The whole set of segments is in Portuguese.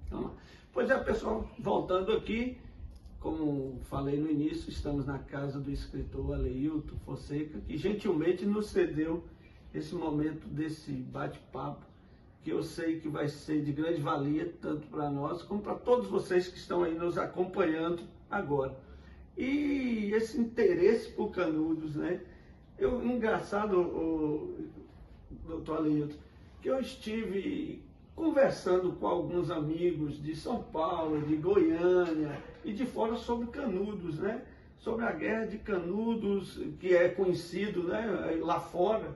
Então, pois é, pessoal, voltando aqui, como falei no início, estamos na casa do escritor Aleilton Fonseca, que gentilmente nos cedeu esse momento desse bate-papo, que eu sei que vai ser de grande valia, tanto para nós, como para todos vocês que estão aí nos acompanhando agora. E esse interesse por Canudos, né? Engraçado, doutor Aleilton, que eu estive conversando com alguns amigos de São Paulo, de Goiânia e de fora sobre Canudos, né? Sobre a guerra de Canudos, que é conhecido, né, lá fora.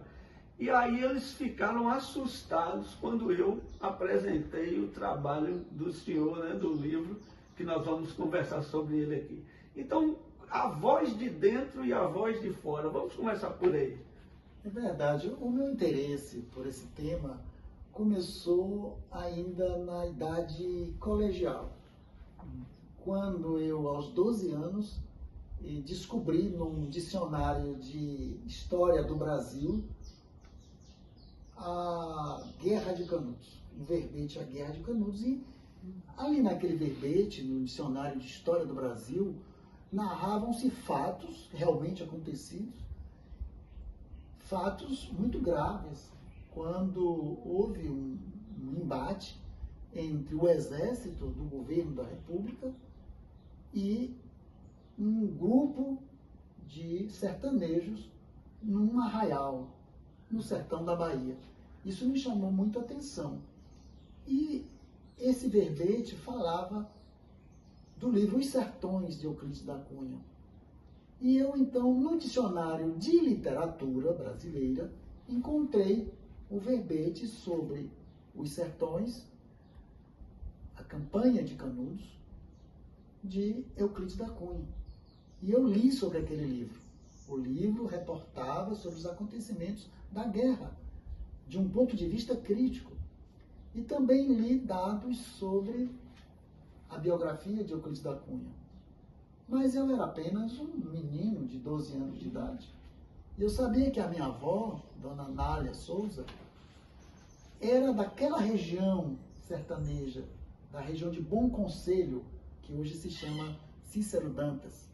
E aí eles ficaram assustados quando eu apresentei o trabalho do senhor, né, do livro, que nós vamos conversar sobre ele aqui. Então, a voz de dentro e a voz de fora. Vamos começar por aí. É verdade, o meu interesse por esse tema começou ainda na idade colegial, quando eu, aos 12 anos, descobri num dicionário de História do Brasil a Guerra de Canudos, o verbete A Guerra de Canudos, e ali naquele verbete, no dicionário de História do Brasil, narravam-se fatos realmente acontecidos, fatos muito graves, quando houve um embate entre o exército do governo da República e um grupo de sertanejos num arraial, no sertão da Bahia. Isso me chamou muito a atenção. E esse verbete falava do livro Os Sertões, de Euclides da Cunha. E eu, então, no dicionário de literatura brasileira, encontrei o verbete sobre os sertões, a campanha de Canudos, de Euclides da Cunha. E eu li sobre aquele livro. O livro reportava sobre os acontecimentos da guerra, de um ponto de vista crítico. E também li dados sobre a biografia de Euclides da Cunha. Mas eu era apenas um menino de 12 anos de idade. E eu sabia que a minha avó, Dona Nália Souza, era daquela região sertaneja, da região de Bom Conselho, que hoje se chama Cícero Dantas.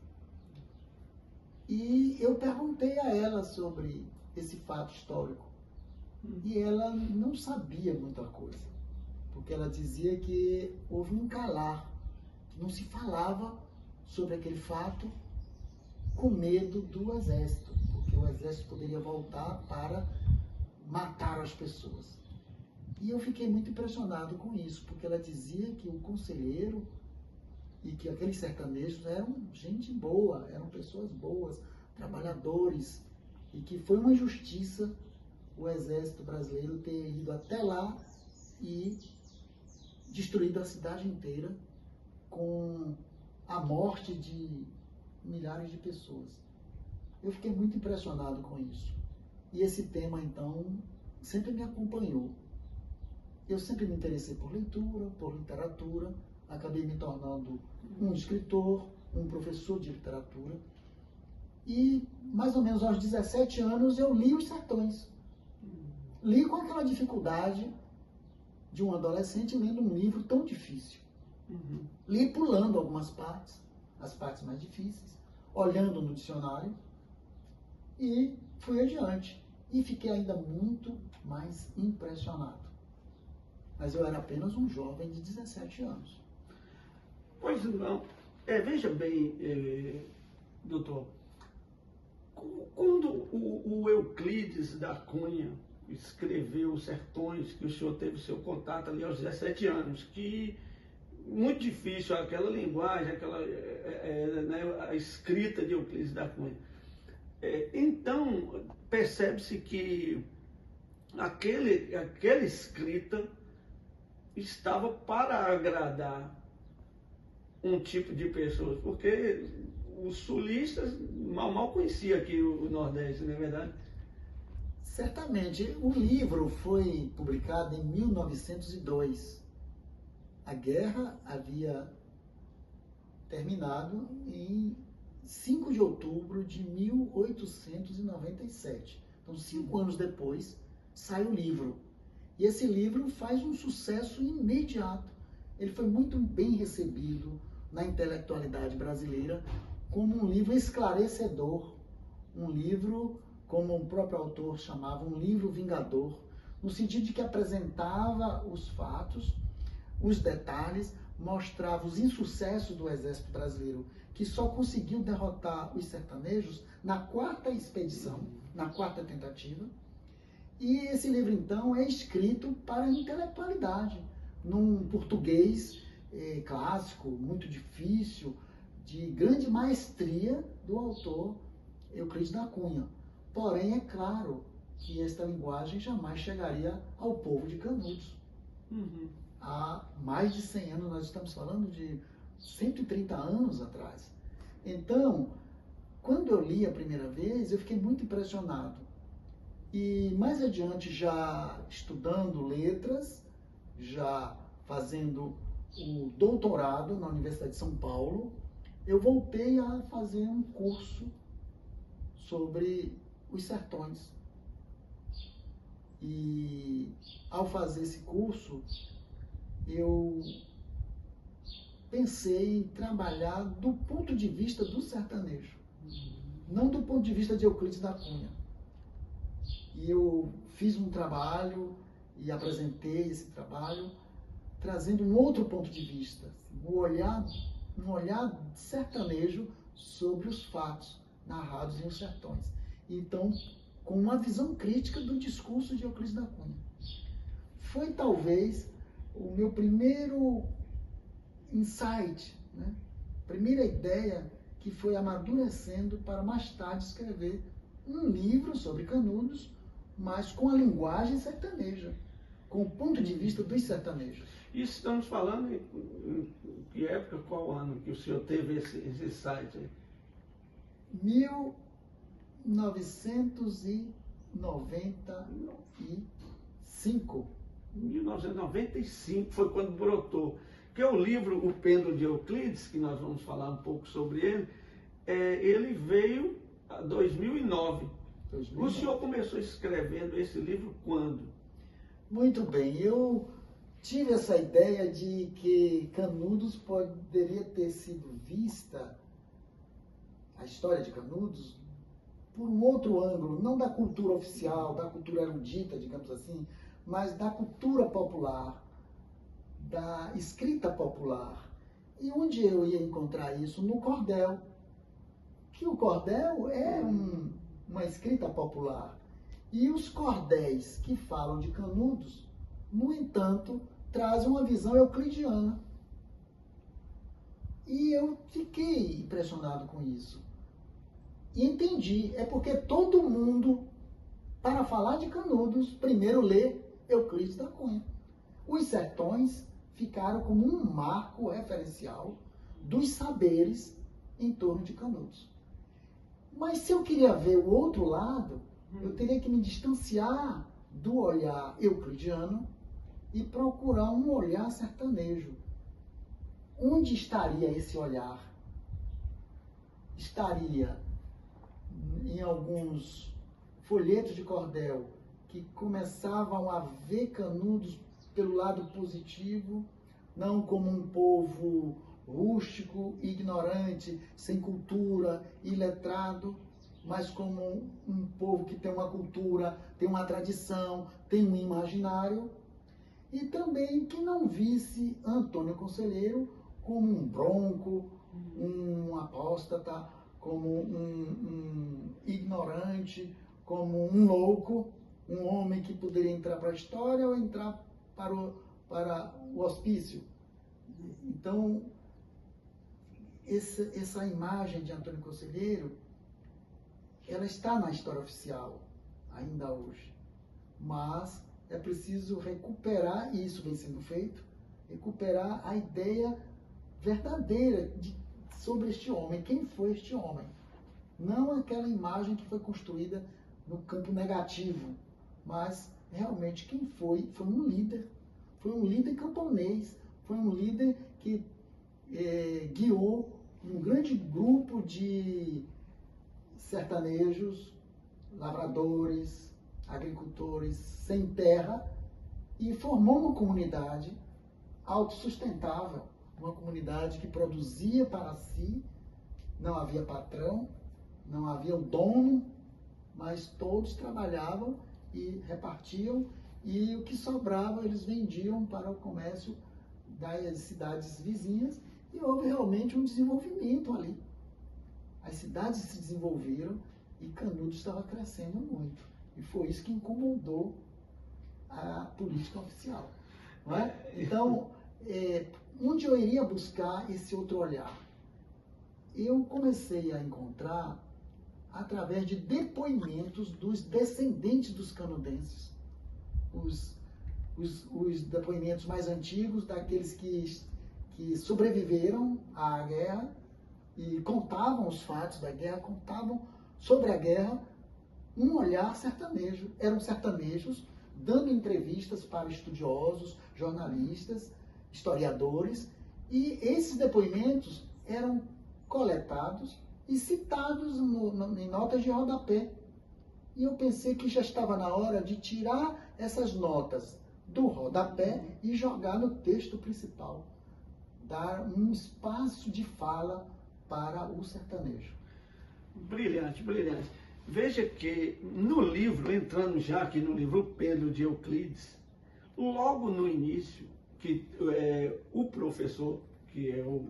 E eu perguntei a ela sobre esse fato histórico. E ela não sabia muita coisa, porque ela dizia que houve um calar, que não se falava sobre aquele fato com medo do exército, porque o exército poderia voltar para matar as pessoas. E eu fiquei muito impressionado com isso, porque ela dizia que o conselheiro e que aqueles sertanejos eram gente boa, eram pessoas boas, trabalhadores, e que foi uma injustiça o exército brasileiro ter ido até lá e destruído a cidade inteira com a morte de milhares de pessoas. Eu fiquei muito impressionado com isso. E esse tema, então, sempre me acompanhou. Eu sempre me interessei por leitura, por literatura, acabei me tornando um escritor, um professor de literatura. E, mais ou menos aos 17 anos, eu li Os Sertões. Li com aquela dificuldade de um adolescente lendo um livro tão difícil. Li pulando algumas partes, as partes mais difíceis, olhando no dicionário, e fui adiante. E fiquei ainda muito mais impressionado. Mas eu era apenas um jovem de 17 anos. Pois não. Veja bem, doutor, quando o Euclides da Cunha escreveu Os Sertões, que o senhor teve seu contato ali aos 17 anos, que muito difícil aquela linguagem, né, a escrita de Euclides da Cunha. Então, percebe-se que aquela escrita estava para agradar um tipo de pessoas, porque os sulistas mal conheciam aqui o Nordeste, não é verdade? Certamente. O livro foi publicado em 1902. A guerra havia terminado em 5 de outubro de 1897. Então, 5 anos depois, sai o livro. E esse livro faz um sucesso imediato. ele foi muito bem recebido na intelectualidade brasileira como um livro esclarecedor, um livro, como o próprio autor chamava, um livro vingador, no sentido de que apresentava os fatos, os detalhes, mostrava os insucessos do exército brasileiro, que só conseguiu derrotar os sertanejos na 4ª expedição, na 4ª tentativa. E esse livro, então, é escrito para a intelectualidade, num português clássico, muito difícil, de grande maestria do autor Euclides da Cunha. Porém, é claro que esta linguagem jamais chegaria ao povo de Canudos. Há mais de 100 anos, nós estamos falando de 130 anos atrás. Então, quando eu li a primeira vez, eu fiquei muito impressionado. E mais adiante, já estudando letras, já fazendo o doutorado na Universidade de São Paulo, eu voltei a fazer um curso sobre os sertões. E ao fazer esse curso, eu pensei em trabalhar do ponto de vista do sertanejo, não do ponto de vista de Euclides da Cunha. E eu fiz um trabalho e apresentei esse trabalho trazendo um outro ponto de vista, um olhar sertanejo sobre os fatos narrados em Os Sertões. Então, com uma visão crítica do discurso de Euclides da Cunha. Foi talvez o meu primeiro insight, né? Primeira ideia que foi amadurecendo para mais tarde escrever um livro sobre Canudos, mas com a linguagem sertaneja, com o ponto de vista dos sertanejos. Isso estamos falando em que época, qual ano que o senhor teve esse site aí? 1995. 1995 foi quando brotou. Porque o livro O Pêndulo de Euclides, que nós vamos falar um pouco sobre ele, ele veio em 2009. O senhor começou escrevendo esse livro quando? Muito bem, eu tive essa ideia de que Canudos poderia ter sido vista, a história de Canudos, por um outro ângulo, não da cultura oficial, da cultura erudita, digamos assim, mas da cultura popular, da escrita popular. E onde eu ia encontrar isso? No cordel. Que o cordel é uma escrita popular. E os cordéis que falam de Canudos, no entanto, trazem uma visão euclidiana. E eu fiquei impressionado com isso. E entendi, é porque todo mundo, para falar de Canudos, primeiro lê Euclides da Cunha. Os sertões ficaram como um marco referencial dos saberes em torno de Canudos. Mas se eu queria ver o outro lado, eu teria que me distanciar do olhar euclidiano e procurar um olhar sertanejo. Onde estaria esse olhar? Estaria em alguns folhetos de cordel que começavam a ver Canudos pelo lado positivo, não como um povo rústico, ignorante, sem cultura, iletrado, mas como um povo que tem uma cultura, tem uma tradição, tem um imaginário, e também que não visse Antônio Conselheiro como um bronco, um apóstata, como um ignorante, como um louco, um homem que poderia entrar para a história ou entrar para o hospício. Então, essa imagem de Antônio Conselheiro, ela está na história oficial, ainda hoje. Mas é preciso recuperar, e isso vem sendo feito, recuperar a ideia verdadeira sobre este homem. Quem foi este homem? Não aquela imagem que foi construída no campo negativo, mas realmente quem foi? Foi um líder camponês, foi um líder que guiou um grande grupo de sertanejos, lavradores, agricultores sem terra, e formou uma comunidade autossustentável, uma comunidade que produzia para si, não havia patrão, não havia o dono, mas todos trabalhavam e repartiam, e o que sobrava eles vendiam para o comércio das cidades vizinhas, e houve realmente um desenvolvimento ali. As cidades se desenvolveram e Canudos estava crescendo muito. E foi isso que incomodou a política oficial. Não é? Então, onde eu iria buscar esse outro olhar? Eu comecei a encontrar através de depoimentos dos descendentes dos canudenses. Os depoimentos mais antigos, daqueles que sobreviveram à guerra e contavam os fatos da guerra, contavam sobre a guerra, um olhar sertanejo. Eram sertanejos dando entrevistas para estudiosos, jornalistas, historiadores, e esses depoimentos eram coletados e citados em notas de rodapé. E eu pensei que já estava na hora de tirar essas notas do rodapé e jogar no texto principal. Dar um espaço de fala para o sertanejo. Brilhante, brilhante. Veja que no livro, entrando já aqui no livro Pedro de Euclides, logo no início, que o professor, que é o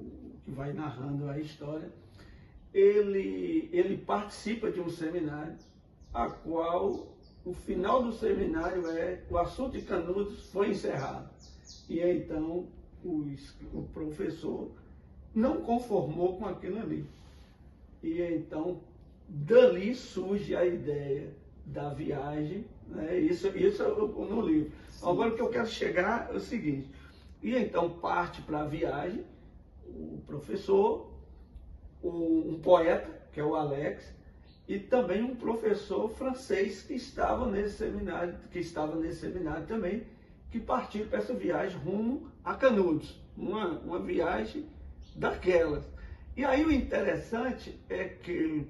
que vai narrando a história, ele participa de um seminário, a qual o final do seminário o assunto de Canudos foi encerrado. E então o professor não conformou com aquilo ali. E então dali surge a ideia da viagem, né? Isso no livro. Sim. Agora o que eu quero chegar é o seguinte: e então parte para a viagem o professor, um poeta, que é o Alex, e também um professor francês que estava nesse seminário também, que partiu para essa viagem rumo a Canudos, uma viagem daquelas. E aí o interessante é que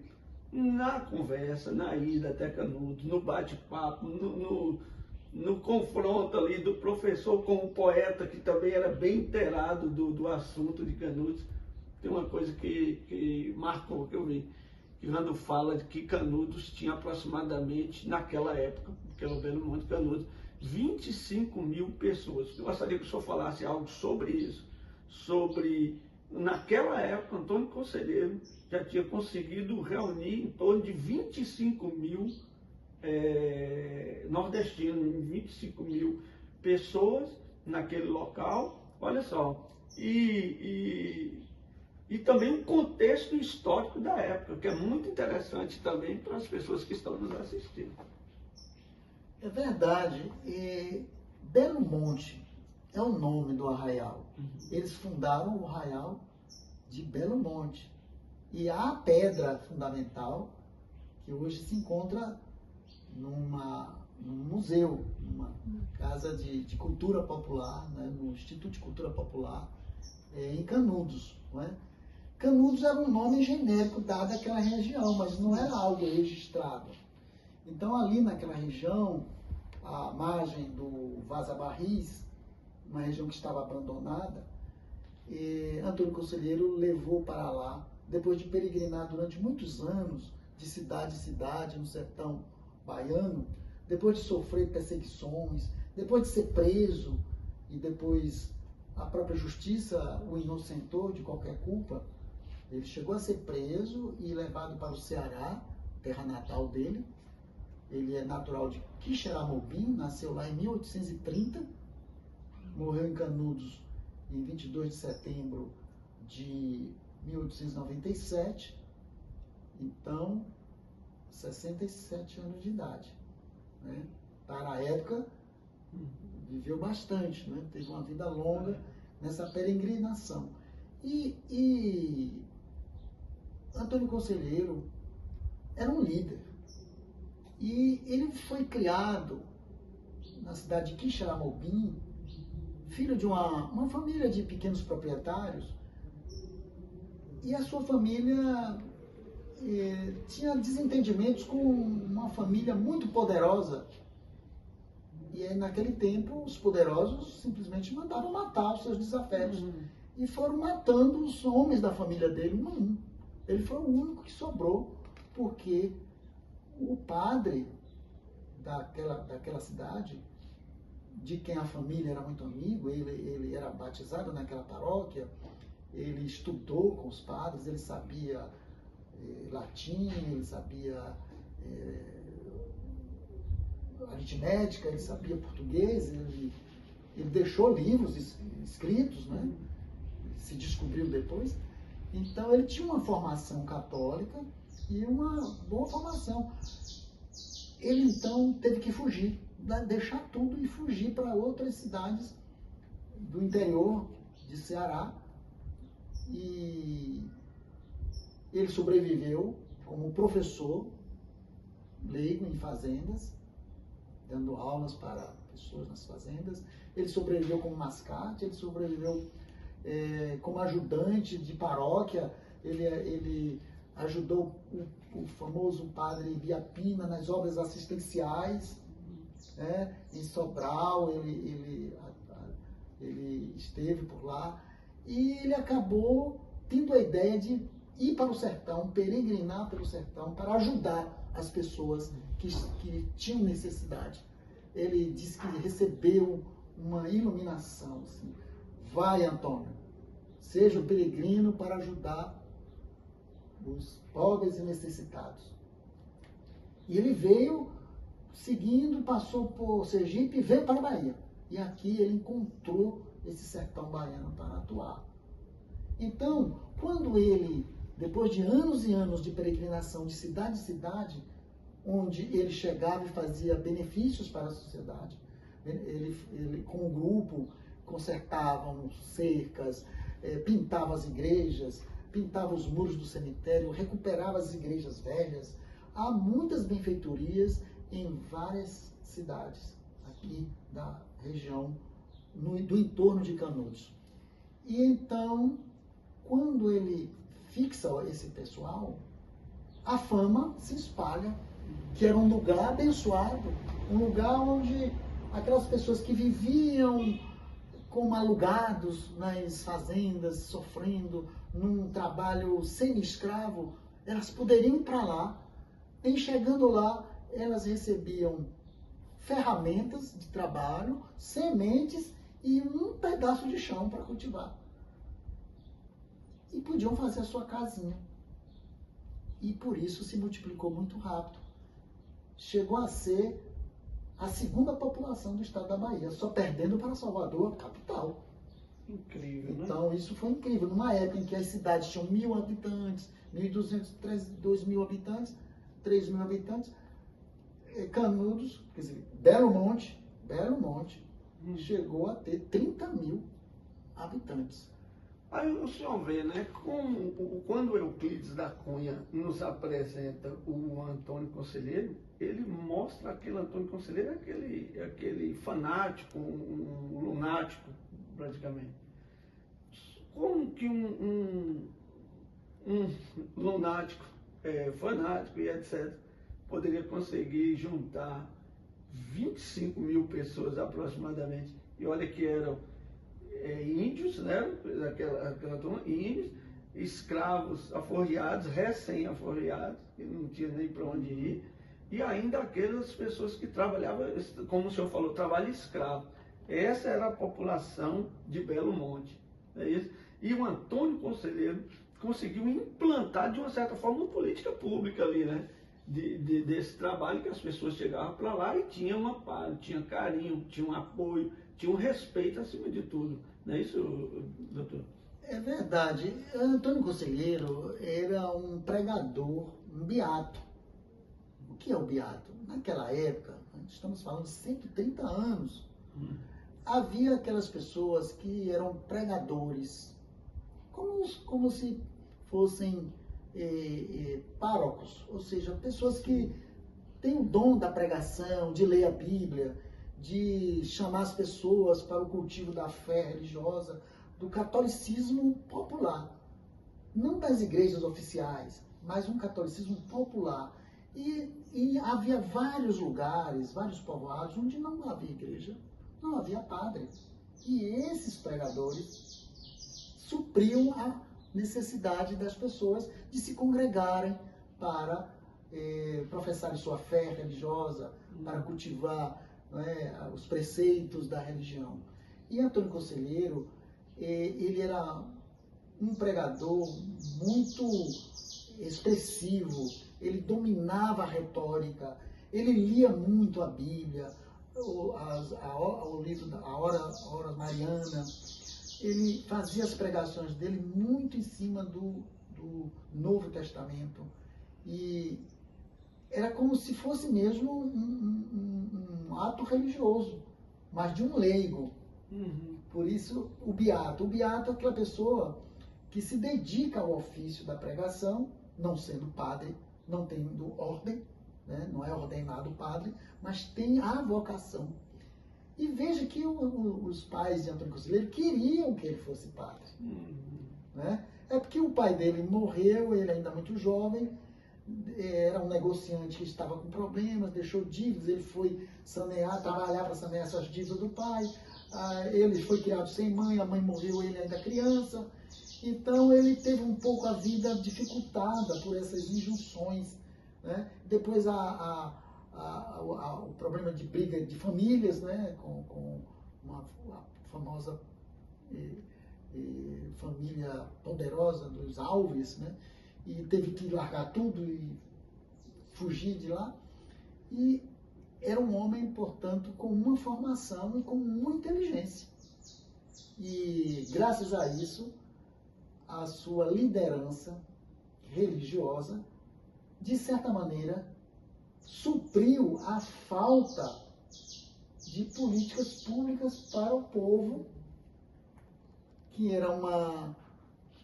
na conversa, na ida até Canudos, no bate-papo, no confronto ali do professor com o poeta, que também era bem inteirado do assunto de Canudos, tem uma coisa que marcou, que eu vi, que quando fala de que Canudos tinha aproximadamente, naquela época, que era o Belo Monte Canudos, 25 mil pessoas. Eu gostaria que o senhor falasse algo sobre isso, naquela época, Antônio Conselheiro já tinha conseguido reunir em torno de 25 mil nordestinos, 25 mil pessoas naquele local, olha só, e também um contexto histórico da época, que é muito interessante também para as pessoas que estão nos assistindo. É verdade. Belo Monte é o nome do arraial. Eles fundaram o arraial de Belo Monte. E há a pedra fundamental, que hoje se encontra num museu, numa casa de cultura popular, né, no Instituto de Cultura Popular, em Canudos. Não é? Canudos era um nome genérico dado àquela região, mas não era algo registrado. Então, ali naquela região, à margem do Vaza Barris, uma região que estava abandonada, Antônio Conselheiro levou para lá, depois de peregrinar durante muitos anos, de cidade em cidade, no sertão baiano, depois de sofrer perseguições, depois de ser preso, e depois a própria justiça o inocentou de qualquer culpa. Ele chegou a ser preso e levado para o Ceará, terra natal dele. Ele é natural de Quixeramobim, nasceu lá em 1830, morreu em Canudos em 22 de setembro de 1897, então 67 anos de idade. Né? Para a época, viveu bastante, né? Teve uma vida longa nessa peregrinação. E Antônio Conselheiro era um líder. E ele foi criado na cidade de Quixeramobim, filho de uma família de pequenos proprietários, e a sua família tinha desentendimentos com uma família muito poderosa. E aí, naquele tempo, os poderosos simplesmente mandavam matar os seus desafetos. E foram matando os homens da família dele, um a um. Ele foi o único que sobrou, porque o padre daquela cidade, de quem a família era muito amigo, ele era batizado naquela paróquia, ele estudou com os padres, ele sabia latim, ele sabia aritmética, ele sabia português, ele deixou livros escritos, né? Se descobriu depois. Então ele tinha uma formação católica e uma boa formação. Ele então teve que fugir, deixar tudo e fugir para outras cidades do interior de Ceará. E ele sobreviveu como professor leigo em fazendas, dando aulas para pessoas nas fazendas. Ele sobreviveu como mascate, ele sobreviveu como ajudante de paróquia. Ele ajudou o famoso padre Biapina nas obras assistenciais, né? Em Sobral, ele esteve por lá. E ele acabou tendo a ideia de ir para o sertão, peregrinar pelo sertão, para ajudar as pessoas que tinham necessidade. Ele disse que recebeu uma iluminação. Assim, vai, Antônio, seja o peregrino para ajudar os pobres e necessitados. E ele veio seguindo, passou por Sergipe e veio para a Bahia. E aqui ele encontrou esse sertão baiano para atuar. Então, quando ele, depois de anos e anos de peregrinação de cidade em cidade, onde ele chegava e fazia benefícios para a sociedade, ele com o grupo consertavam cercas, pintava as igrejas, pintava os muros do cemitério, recuperava as igrejas velhas. Há muitas benfeitorias em várias cidades aqui da região, do entorno de Canudos. E então, quando ele fixa esse pessoal, a fama se espalha, que era um lugar abençoado, um lugar onde aquelas pessoas que viviam como alugados nas fazendas, sofrendo num trabalho semi-escravo, elas poderiam ir para lá. E chegando lá, elas recebiam ferramentas de trabalho, sementes e um pedaço de chão para cultivar. E podiam fazer a sua casinha. E por isso se multiplicou muito rápido. Chegou a ser a segunda população do estado da Bahia, só perdendo para Salvador, a capital. Incrível, né? Então, isso foi incrível. Numa época em que as cidades tinham 1.000 habitantes, 1.200, 2.000 habitantes, 3.000 habitantes, Canudos, quer dizer, Belo Monte, chegou a ter 30.000 habitantes. Aí o senhor vê, né, quando Euclides da Cunha nos apresenta o Antônio Conselheiro, ele mostra aquele Antônio Conselheiro, aquele fanático, um lunático, praticamente. Como que um lunático, fanático e etc., poderia conseguir juntar 25.000 pessoas aproximadamente? E olha que eram índios, né? Aquela turma, índios, escravos aforreados, recém-aforreados, que não tinha nem para onde ir, e ainda aquelas pessoas que trabalhavam, como o senhor falou, trabalho escravo. Essa era a população de Belo Monte, não é isso? E o Antônio Conselheiro conseguiu implantar, de uma certa forma, uma política pública ali, né? Desse trabalho, que as pessoas chegavam para lá e tinham um amparo, tinha carinho, tinha um apoio, tinha um respeito acima de tudo. Não é isso, doutor? É verdade. Antônio Conselheiro era um pregador, um beato. O que é o beato? Naquela época, estamos falando de 130 anos, havia aquelas pessoas que eram pregadores, como se fossem párocos, ou seja, pessoas que têm o dom da pregação, de ler a Bíblia, de chamar as pessoas para o cultivo da fé religiosa, do catolicismo popular. Não das igrejas oficiais, mas um catolicismo popular. E havia vários lugares, vários povoados, onde não havia igreja, não havia padre. E esses pregadores supriam a necessidade das pessoas de se congregarem para professarem sua fé religiosa, para cultivar, né, os preceitos da religião. E Antônio Conselheiro, ele era um pregador muito expressivo, ele dominava a retórica, ele lia muito a Bíblia, o livro A Hora Mariana. Ele fazia as pregações dele muito em cima do Novo Testamento. E era como se fosse mesmo um ato religioso, mas de um leigo. Uhum. Por isso, o beato. O beato é aquela pessoa que se dedica ao ofício da pregação, não sendo padre, não tendo ordem, né? Não é ordenado padre, mas tem a vocação. E veja que os pais de Antônio Conselheiro queriam que ele fosse padre. Né? É porque o pai dele morreu, ele ainda muito jovem, era um negociante que estava com problemas, deixou dívidas, ele foi trabalhar para sanear essas dívidas do pai. Ele foi criado sem mãe, a mãe morreu, ele ainda criança. Então ele teve um pouco a vida dificultada por essas injunções. Né? Depois o problema de briga de famílias, né? com a famosa família poderosa dos Alves, né? E teve que largar tudo e fugir de lá. E era um homem, portanto, com uma formação e com muita inteligência. E, graças a isso, a sua liderança religiosa, de certa maneira, supriu a falta de políticas públicas para o povo, que era uma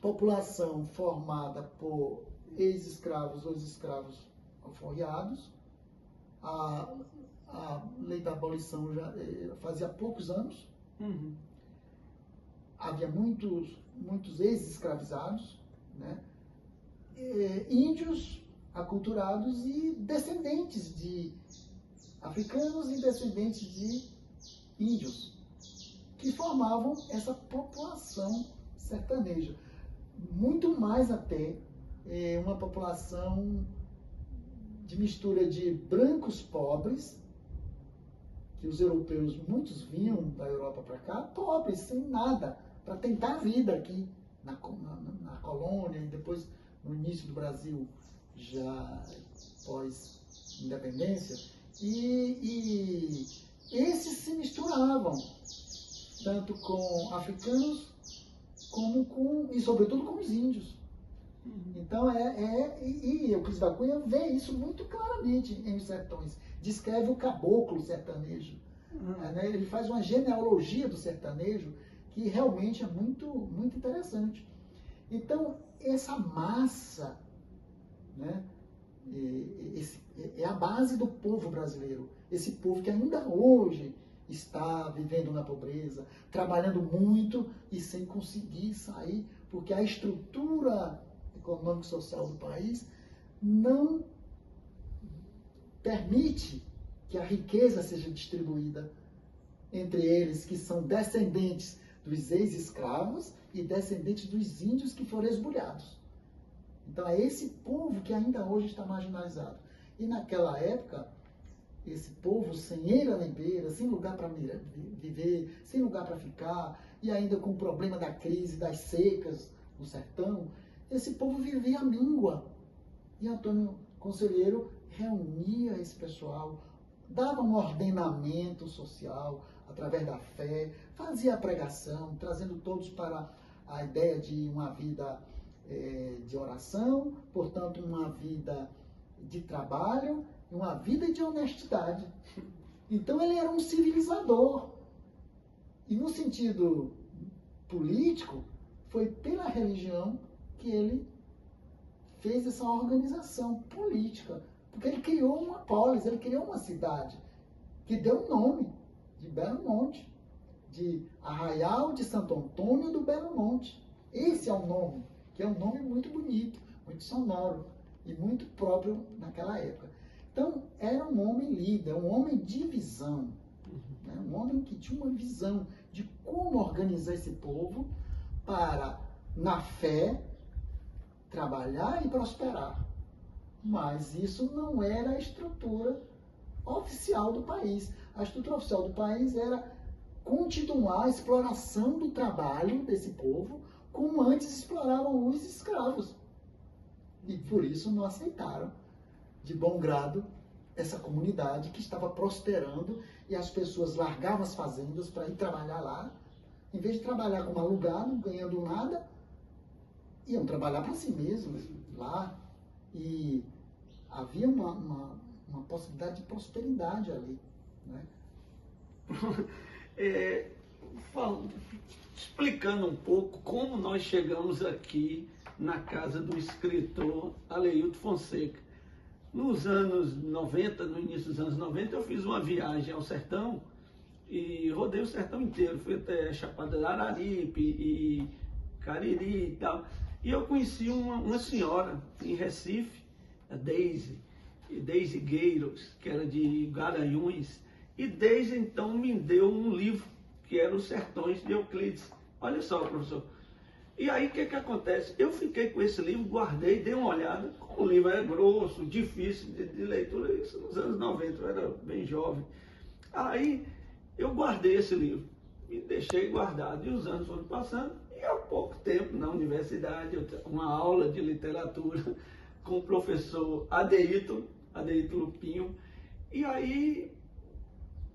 população formada por ex-escravos ou ex-escravos alforriados. A lei da abolição já fazia poucos anos. Uhum. Havia muitos ex-escravizados, né? Índios aculturados e descendentes de africanos e descendentes de índios, que formavam essa população sertaneja. Muito mais até uma população de mistura de brancos pobres, que os europeus, muitos vinham da Europa para cá, pobres, sem nada, para tentar a vida aqui na colônia e depois no início do Brasil, já pós-independência. E esses se misturavam, tanto com africanos, e sobretudo com os índios. Então, e Euclides da Cunha vê isso muito claramente em Os Sertões. Descreve o caboclo sertanejo. Né? Ele faz uma genealogia do sertanejo que realmente é muito, muito interessante. Então, essa massa, né, é a base do povo brasileiro. Esse povo que ainda hoje está vivendo na pobreza, trabalhando muito e sem conseguir sair, porque a estrutura econômica e social do país não permite que a riqueza seja distribuída entre eles, que são descendentes dos ex-escravos e descendentes dos índios que foram esbulhados. Então é esse povo que ainda hoje está marginalizado. E naquela época, esse povo sem eira nem beira, sem lugar para viver, sem lugar para ficar, e ainda com o problema da crise, das secas no sertão, esse povo vivia à míngua. E Antônio Conselheiro reunia esse pessoal, dava um ordenamento social através da fé, fazia a pregação, trazendo todos para a ideia de uma vida de oração, portanto, uma vida de trabalho, uma vida de honestidade. Então, ele era um civilizador. E, no sentido político, foi pela religião que ele fez essa organização política. Porque ele criou uma polis, ele criou uma cidade que deu o nome de Belo Monte, de Arraial de Santo Antônio do Belo Monte. Esse é o nome, que é um nome muito bonito, muito sonoro e muito próprio naquela época. Então, era um homem líder, um homem de visão, né? Um homem que tinha uma visão de como organizar esse povo para, na fé, trabalhar e prosperar. Mas isso não era a estrutura oficial do país. A estrutura oficial do país era continuar a exploração do trabalho desse povo, como antes exploravam os escravos. E por isso não aceitaram de bom grado essa comunidade que estava prosperando e as pessoas largavam as fazendas para ir trabalhar lá. Em vez de trabalhar como alugado, ganhando nada, iam trabalhar para si mesmos lá. E havia uma possibilidade de prosperidade ali, né? Explicando um pouco como nós chegamos aqui na casa do escritor Aleilton Fonseca. Nos anos 90, no início dos anos 90, eu fiz uma viagem ao sertão e rodei o sertão inteiro. Fui até Chapada de Araripe e Cariri e tal. E eu conheci uma senhora em Recife, a Deise Gueiros, que era de Garanhuns. E desde então me deu um livro, que era Os Sertões de Euclides. Olha só, professor. E aí o que acontece? Eu fiquei com esse livro, guardei, dei uma olhada. O livro era grosso, difícil de leitura, isso nos anos 90, eu era bem jovem. Aí eu guardei esse livro e deixei guardado. E os anos foram passando, e há pouco tempo, na universidade, eu tive uma aula de literatura com o professor Adeilton Lupinho. E aí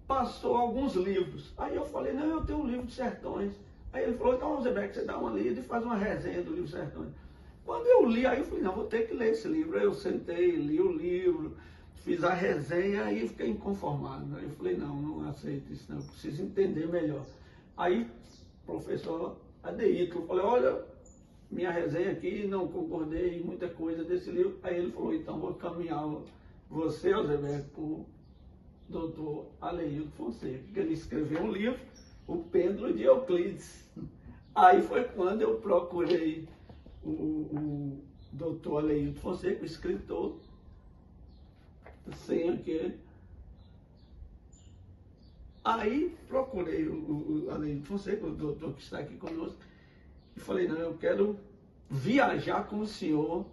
passou alguns livros. Aí eu falei, não, eu tenho um livro de Sertões. Aí ele falou, então, Rosenberg, você dá uma lida e faz uma resenha do livro Sertões. Quando eu li, aí eu falei, não, vou ter que ler esse livro. Aí eu sentei, li o livro, fiz a resenha e fiquei inconformado. Aí eu falei, não aceito isso, não, eu preciso entender melhor. Aí o professor Adeilton falou, olha, minha resenha aqui, não concordei em muita coisa desse livro. Aí ele falou, então vou caminhar você, Rosenberg, para o doutor Aleilton Fonseca, que ele escreveu um livro, O Pêndulo de Euclides. Aí foi quando eu procurei o doutor Aleilton Fonseca, o escritor, sem aquele. Aí procurei o Aleilton Fonseca, o doutor que está aqui conosco, e falei, não, eu quero viajar com o senhor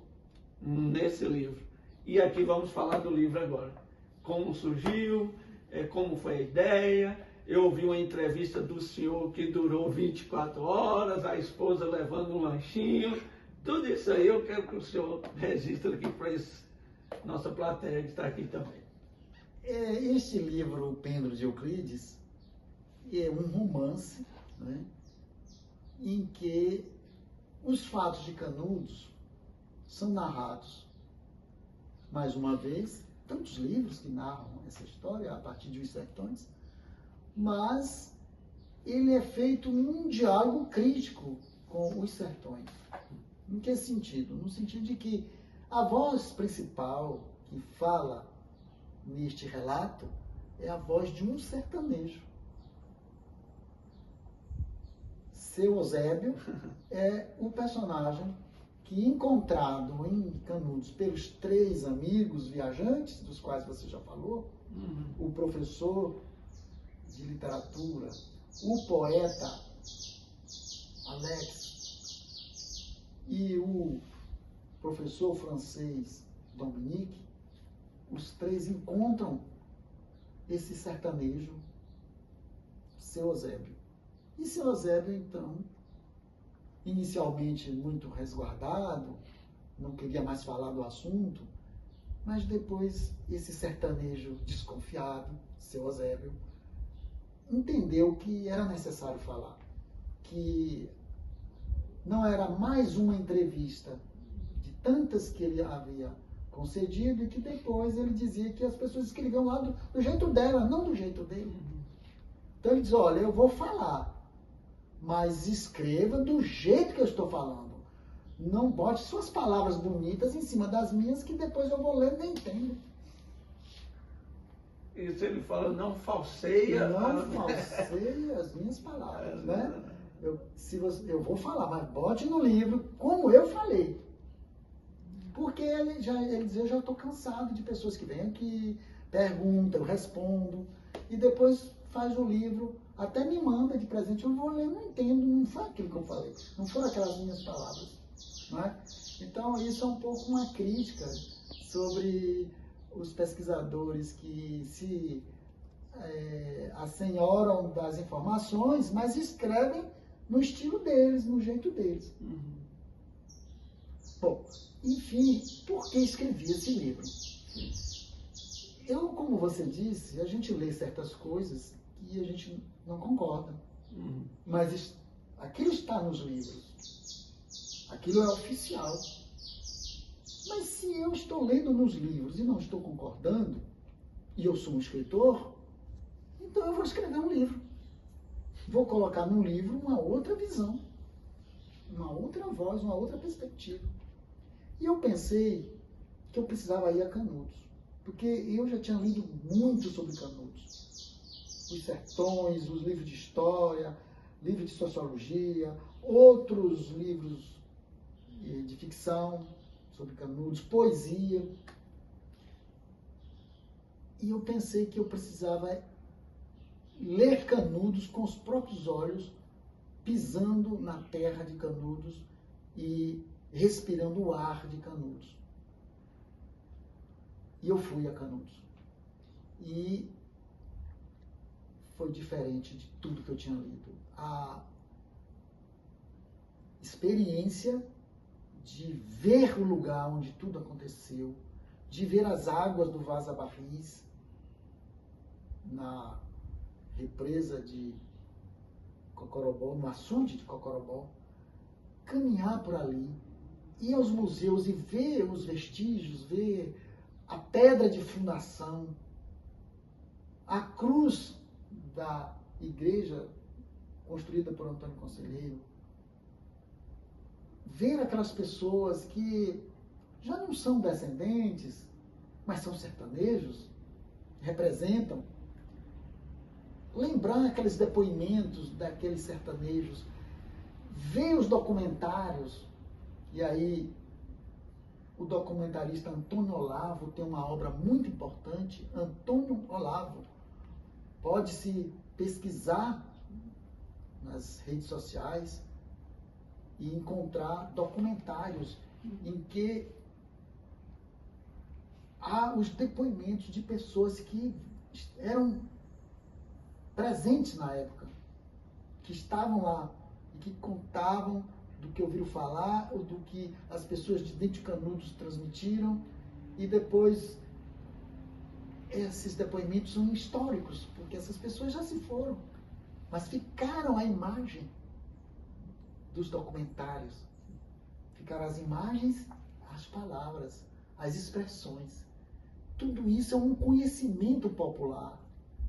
nesse livro. E aqui vamos falar do livro agora. Como surgiu, como foi a ideia. Eu ouvi uma entrevista do senhor que durou 24 horas, a esposa levando um lanchinho. Tudo isso aí eu quero que o senhor registre aqui para nossa plateia que está aqui também. Este livro, O Pêndulo de Euclides, é um romance, né, em que os fatos de Canudos são narrados, mais uma vez, tantos livros que narram essa história a partir de Os Sertões, mas ele é feito num diálogo crítico com Os Sertões. Em que sentido? No sentido de que a voz principal que fala neste relato é a voz de um sertanejo. Seu Eusébio é o personagem que, encontrado em Canudos pelos 3 amigos viajantes, dos quais você já falou, o professor de literatura, o poeta Alex e o professor francês Dominique, os 3 encontram esse sertanejo, Seu Eusébio. E Seu Eusébio, então, inicialmente muito resguardado, não queria mais falar do assunto, mas depois esse sertanejo desconfiado, Seu Eusébio, entendeu que era necessário falar, que não era mais uma entrevista de tantas que ele havia concedido e que depois ele dizia que as pessoas escreviam lá do jeito dela, não do jeito dele. Então ele diz, olha, eu vou falar, mas escreva do jeito que eu estou falando. Não bote suas palavras bonitas em cima das minhas, que depois eu vou ler e nem entendo. Isso ele fala, não falseia. Não falseia as minhas palavras, né? Eu vou falar, mas bote no livro como eu falei. Porque ele dizia, eu já estou cansado de pessoas que vêm aqui, perguntam, eu respondo, e depois faz o livro, até me manda de presente, eu vou ler, não entendo, não foi aquilo que eu falei, não foram aquelas minhas palavras. Não é? Então, isso é um pouco uma crítica sobre os pesquisadores que se assenhoram das informações, mas escrevem no estilo deles, no jeito deles. Uhum. Bom, enfim, por que escrevi esse livro? Eu, como você disse, a gente lê certas coisas que a gente não concorda. Uhum. Mas aquilo está nos livros. Aquilo é oficial. Mas se eu estou lendo nos livros e não estou concordando, e eu sou um escritor, então eu vou escrever um livro. Vou colocar no livro uma outra visão, uma outra voz, uma outra perspectiva. E eu pensei que eu precisava ir a Canudos, porque eu já tinha lido muito sobre Canudos. Os sertões, os livros de história, livros de sociologia, outros livros de ficção sobre Canudos, poesia. E eu pensei que eu precisava ler Canudos com os próprios olhos, pisando na terra de Canudos e respirando o ar de Canudos. E eu fui a Canudos. E foi diferente de tudo que eu tinha lido. A experiência de ver o lugar onde tudo aconteceu, de ver as águas do Vaza Barris na represa de Cocorobó, no açude de Cocorobó, caminhar por ali, ir aos museus e ver os vestígios, ver a pedra de fundação, a cruz da igreja construída por Antônio Conselheiro, ver aquelas pessoas que já não são descendentes, mas são sertanejos, representam, lembrar aqueles depoimentos daqueles sertanejos, ver os documentários, e aí o documentarista Antônio Olavo tem uma obra muito importante, Antônio Olavo, pode-se pesquisar nas redes sociais e encontrar documentários em que há os depoimentos de pessoas que eram presentes na época, que estavam lá e que contavam do que ouviram falar, ou do que as pessoas de dentro de Canudos transmitiram, e depois esses depoimentos são históricos, porque essas pessoas já se foram, mas ficaram a imagem dos documentários, ficaram as imagens, as palavras, as expressões. Tudo isso é um conhecimento popular.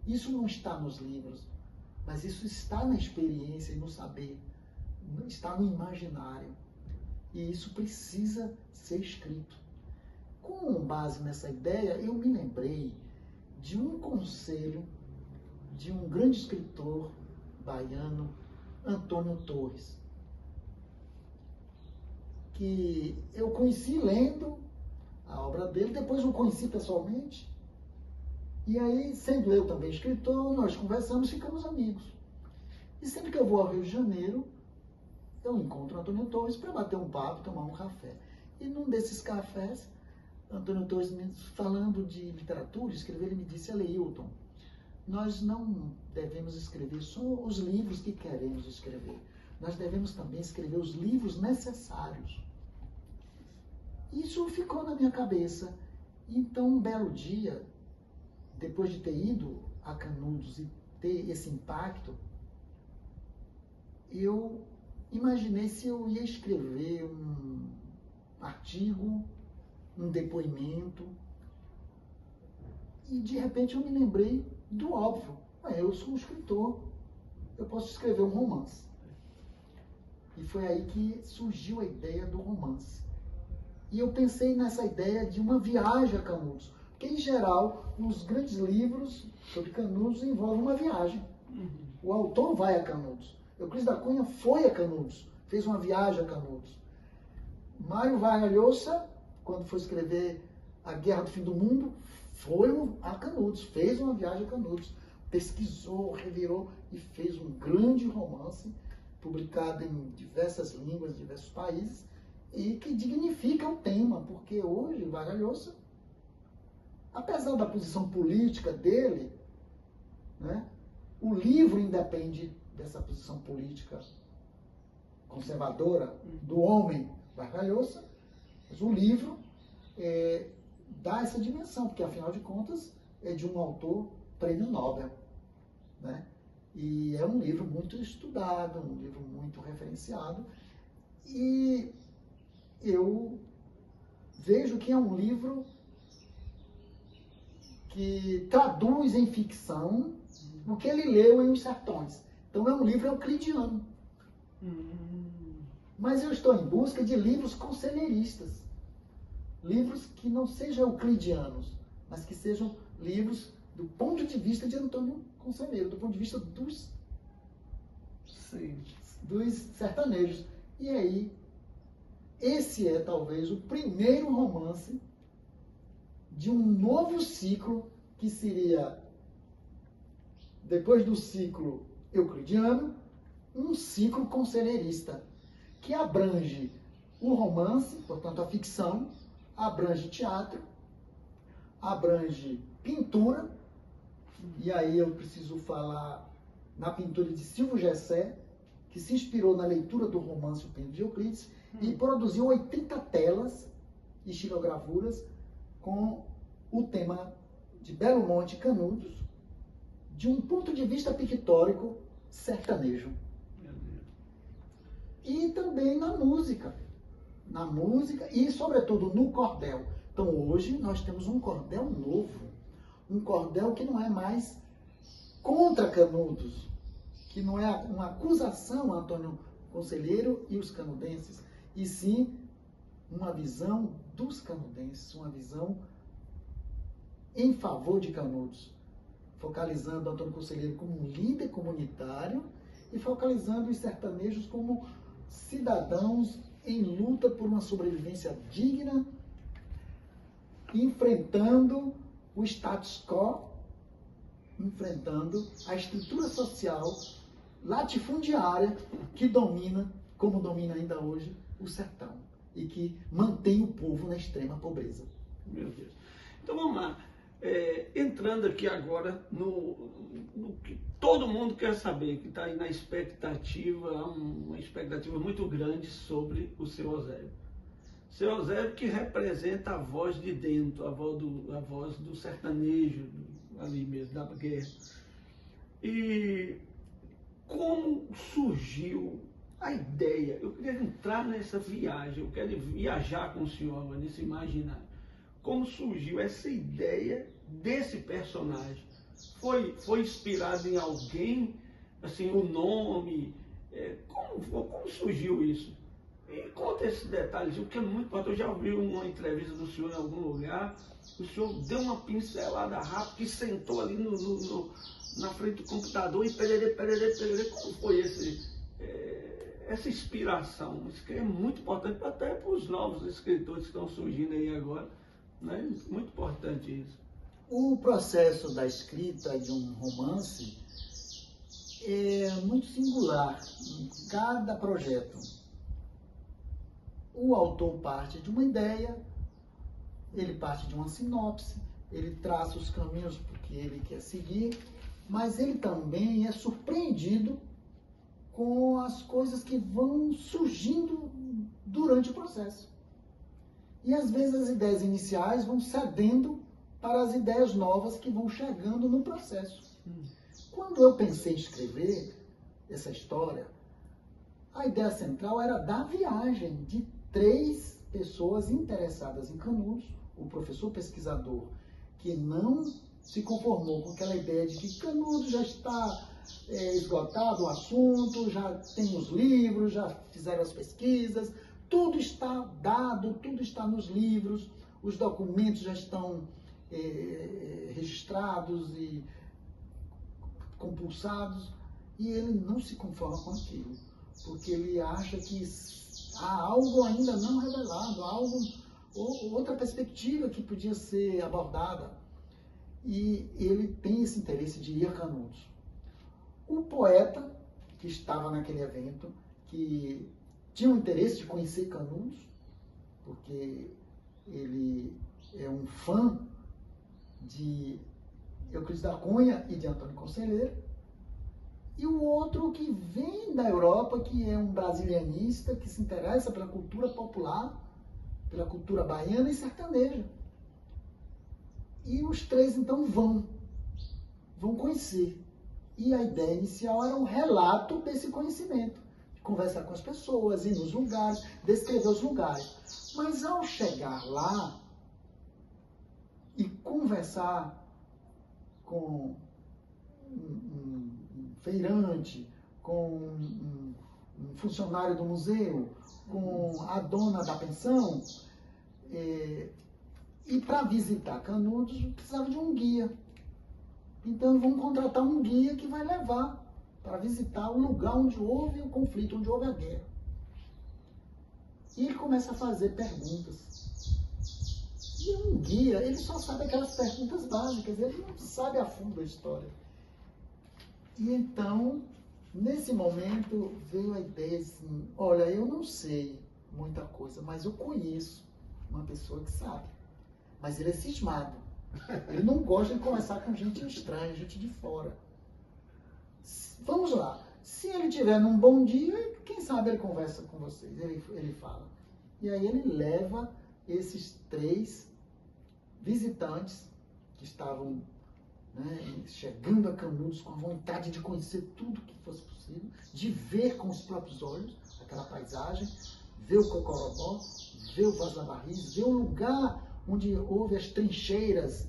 Isso não está nos livros, mas isso está na experiência e no saber, está no imaginário. E isso precisa ser escrito. Com base nessa ideia, eu me lembrei de um conselho de um grande escritor baiano, Antônio Torres, que eu conheci lendo a obra dele, depois o conheci pessoalmente. E aí, sendo eu também escritor, nós conversamos, ficamos amigos. E sempre que eu vou ao Rio de Janeiro, eu encontro Antônio Torres para bater um papo, tomar um café. E num desses cafés, Antônio Torres, falando de literatura, escrever, ele me disse: Aleilton, nós não devemos escrever só os livros que queremos escrever. Nós devemos também escrever os livros necessários. Isso ficou na minha cabeça. Então, um belo dia, depois de ter ido a Canudos e ter esse impacto, eu imaginei se eu ia escrever um artigo, um depoimento, e de repente eu me lembrei do óbvio. Eu sou um escritor, eu posso escrever um romance. E foi aí que surgiu a ideia do romance. E eu pensei nessa ideia de uma viagem a Canudos, porque em geral, os grandes livros sobre Canudos envolvem uma viagem. O autor vai a Canudos. Euclides da Cunha foi a Canudos, fez uma viagem a Canudos. Mário Vargas Llosa quando foi escrever A Guerra do Fim do Mundo, foi a Canudos, fez uma viagem a Canudos, pesquisou, revirou e fez um grande romance, publicado em diversas línguas, diversos países, e que dignifica o tema, porque hoje Vargas Llosa, apesar da posição política dele, né, o livro independe dessa posição política conservadora do homem Vargas Llosa, mas o livro dá essa dimensão, porque afinal de contas é de um autor prêmio Nobel, né? E é um livro muito estudado, um livro muito referenciado, e eu vejo que é um livro que traduz em ficção o que ele leu em Os Sertões. Então é um livro euclidiano. Mas eu estou em busca de livros conselheiristas. Livros que não sejam euclidianos, mas que sejam livros do ponto de vista de Antônio Conselheiro, do ponto de vista dos sertanejos. E aí, esse é talvez o primeiro romance de um novo ciclo, que seria, depois do ciclo euclidiano, um ciclo conselheirista, que abrange o romance, portanto a ficção, abrange teatro, abrange pintura, e aí eu preciso falar na pintura de Silvio Gessé, que se inspirou na leitura do romance O Pêndulo de Euclides, e produziu 80 telas e xilogravuras com o tema de Belo Monte e Canudos, de um ponto de vista pictórico sertanejo. E também na música e, sobretudo, no cordel. Então, hoje, nós temos um cordel novo, um cordel que não é mais contra Canudos, que não é uma acusação a Antônio Conselheiro e os canudenses, e sim uma visão dos canudenses, uma visão em favor de Canudos, focalizando Antônio Conselheiro como um líder comunitário e focalizando os sertanejos como cidadãos em luta por uma sobrevivência digna, enfrentando o status quo, enfrentando a estrutura social latifundiária que domina, como domina ainda hoje, o sertão e que mantém o povo na extrema pobreza. Meu Deus. Então vamos lá. Entrando aqui agora no que todo mundo quer saber, que está aí na expectativa, uma expectativa muito grande sobre o seu Eusébio. Seu Eusébio que representa a voz de dentro, a voz do sertanejo, ali mesmo, da guerra. E como surgiu a ideia? Eu queria entrar nessa viagem, eu quero viajar com o senhor nesse imaginário. Como surgiu essa ideia desse personagem? Foi inspirado em alguém? Assim, o nome? Como surgiu isso? E conta esses detalhes, o que é muito importante. Eu já ouvi uma entrevista do senhor em algum lugar, o senhor deu uma pincelada rápida e sentou ali na frente do computador e pererê. Como foi essa inspiração? Isso que é muito importante até para os novos escritores que estão surgindo aí agora. Né? Muito importante isso. O processo da escrita de um romance é muito singular em cada projeto. O autor parte de uma ideia, ele parte de uma sinopse, ele traça os caminhos que ele quer seguir, mas ele também é surpreendido com as coisas que vão surgindo durante o processo. E às vezes as ideias iniciais vão cedendo para as ideias novas que vão chegando no processo. Quando eu pensei em escrever essa história, a ideia central era da viagem de 3 pessoas interessadas em Canudos, o professor pesquisador que não se conformou com aquela ideia de que Canudos já está esgotado o assunto, já tem os livros, já fizeram as pesquisas, tudo está dado, tudo está nos livros, os documentos já estão registrados e compulsados, e ele não se conforma com aquilo, porque ele acha que há algo ainda não revelado, algo outra perspectiva que podia ser abordada. E ele tem esse interesse de ir a Canudos. O poeta que estava naquele evento, que tinha o interesse de conhecer Canudos, porque ele é um fã de Euclides da Cunha e de Antônio Conselheiro, e o outro que vem da Europa, que é um brasilianista, que se interessa pela cultura popular, pela cultura baiana e sertaneja. E os três, então, vão conhecer. E a ideia inicial era um relato desse conhecimento. Conversar com as pessoas, ir nos lugares, descrever os lugares. Mas ao chegar lá e conversar com um feirante, com um funcionário do museu, com a dona da pensão, e para visitar Canudos precisava de um guia. Então vamos contratar um guia que vai levar para visitar o lugar onde houve o conflito, onde houve a guerra. E ele começa a fazer perguntas. E um guia, ele só sabe aquelas perguntas básicas, ele não sabe a fundo a história. E então, nesse momento, veio a ideia assim, olha, eu não sei muita coisa, mas eu conheço uma pessoa que sabe. Mas ele é cismado. Ele não gosta de conversar com gente estranha, gente de fora. Vamos lá. Se ele tiver num bom dia, quem sabe ele conversa com vocês, ele fala. E aí ele leva esses três visitantes que estavam, né, chegando a Canudos com a vontade de conhecer tudo que fosse possível, de ver com os próprios olhos aquela paisagem, ver o Cocorobó, ver o Vaz da Barris, ver o lugar onde houve as trincheiras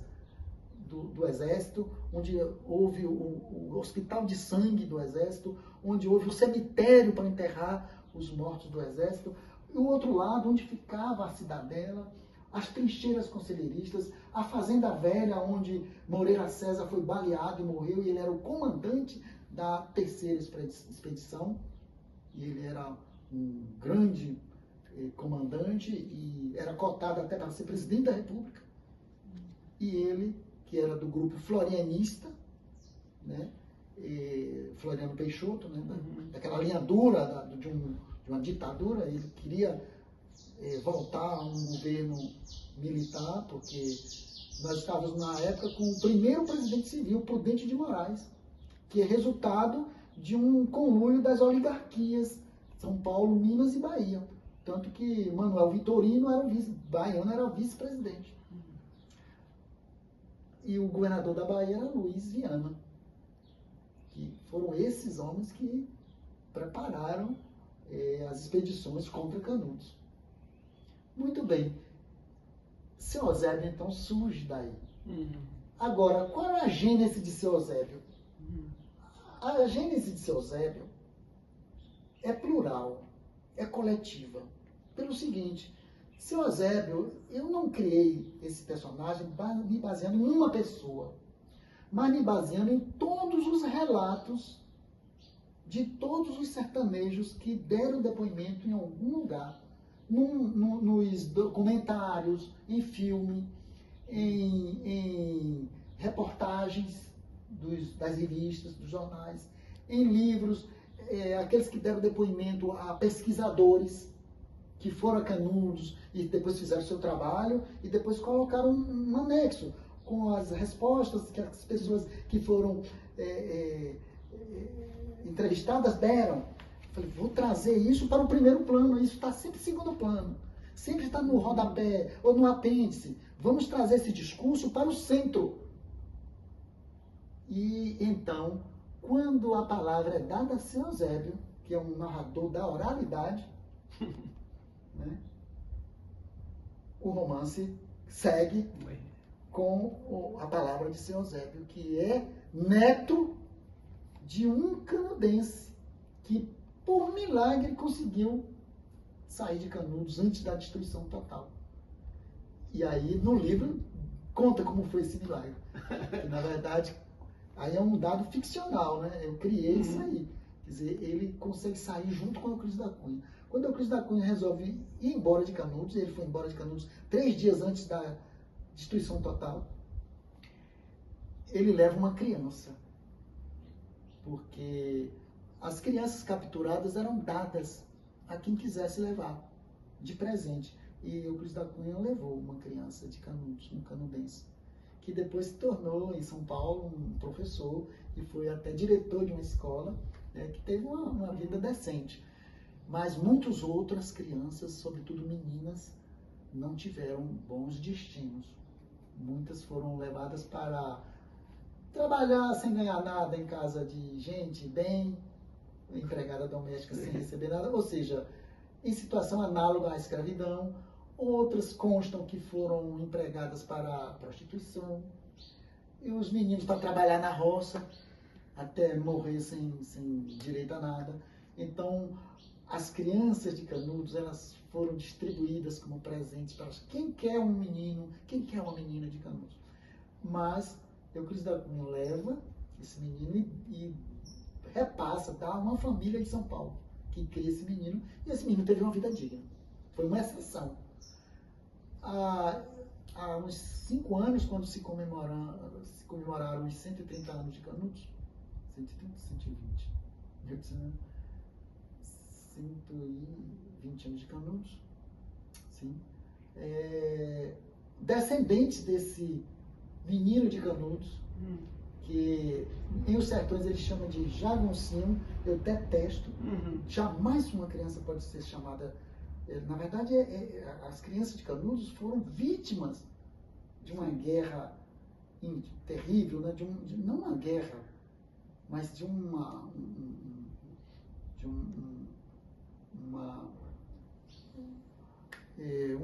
do Exército, onde houve o hospital de sangue do Exército, onde houve o cemitério para enterrar os mortos do Exército, e o outro lado, onde ficava a cidadela, as trincheiras conselheiristas, a Fazenda Velha, onde Moreira César foi baleado e morreu, e ele era o comandante da terceira expedição, e ele era um grande comandante e era cotado até para ser presidente da República. E ele, que era do grupo florianista, né, Floriano Peixoto, né, daquela linha dura de uma ditadura, ele queria voltar a um governo militar, porque nós estávamos na época com o primeiro presidente civil, Prudente de Moraes, que é resultado de um conluio das oligarquias, São Paulo, Minas e Bahia. Tanto que Manuel Vitorino era o baiano era o vice-presidente. E o governador da Bahia era Luiz Viana. Que foram esses homens que prepararam as expedições contra Canudos. Muito bem. Seu Eusébio, então, surge daí. Agora, qual é a gênese de Seu Eusébio? A gênese de Seu Eusébio é plural, é coletiva. Pelo seguinte, Seu Eusébio, eu não criei esse personagem me baseando em uma pessoa, mas me baseando em todos os relatos de todos os sertanejos que deram depoimento em algum lugar, nos documentários, em filme, em reportagens das revistas, dos jornais, em livros, aqueles que deram depoimento a pesquisadores que foram a Canudos e depois fizeram seu trabalho e depois colocaram um anexo com as respostas que as pessoas que foram entrevistadas deram. Falei, vou trazer isso para o primeiro plano, isso está sempre em segundo plano, sempre está no rodapé ou no apêndice. Vamos trazer esse discurso para o centro. E então, quando a palavra é dada a Seu Eusébio, que é um narrador da oralidade, né, o romance segue com a palavra de Seu Eusébio, que é neto de um canudense que, por milagre, conseguiu sair de Canudos antes da destruição total. E aí, no livro, conta como foi esse milagre. Que, na verdade, aí é um dado ficcional, né? Eu criei isso aí. Quer dizer, ele consegue sair junto com o Euclides da Cunha. Quando Euclides da Cunha resolve ir embora de Canudos, ele foi embora de Canudos 3 dias antes da destruição total, ele leva uma criança, porque as crianças capturadas eram dadas a quem quisesse levar, de presente. E Euclides da Cunha levou uma criança de Canudos, um canudense, que depois se tornou, em São Paulo, um professor e foi até diretor de uma escola, que teve uma vida decente. Mas muitas outras crianças, sobretudo meninas, não tiveram bons destinos. Muitas foram levadas para trabalhar sem ganhar nada em casa de gente bem, empregada doméstica sem receber nada, ou seja, em situação análoga à escravidão. Outras constam que foram empregadas para a prostituição, e os meninos para trabalhar na roça, até morrer sem direito a nada. Então, as crianças de Canudos, elas foram distribuídas como presentes para quem quer um menino, quem quer uma menina de Canudos. Mas Euclides da Cunha leva esse menino e repassa, dá uma família de São Paulo que cria esse menino, e esse menino teve uma vida digna. Foi uma exceção. Há uns 5 anos, quando se comemoraram os 130 anos de Canudos, 130, 120, 120 anos de Canudos, sim, descendentes desse menino de Canudos, que em os sertões eles chamam de jaguncinho, eu detesto. Jamais uma criança pode ser chamada. Na verdade, as crianças de Canudos foram vítimas de uma guerra terrível, né? Não uma guerra, mas de um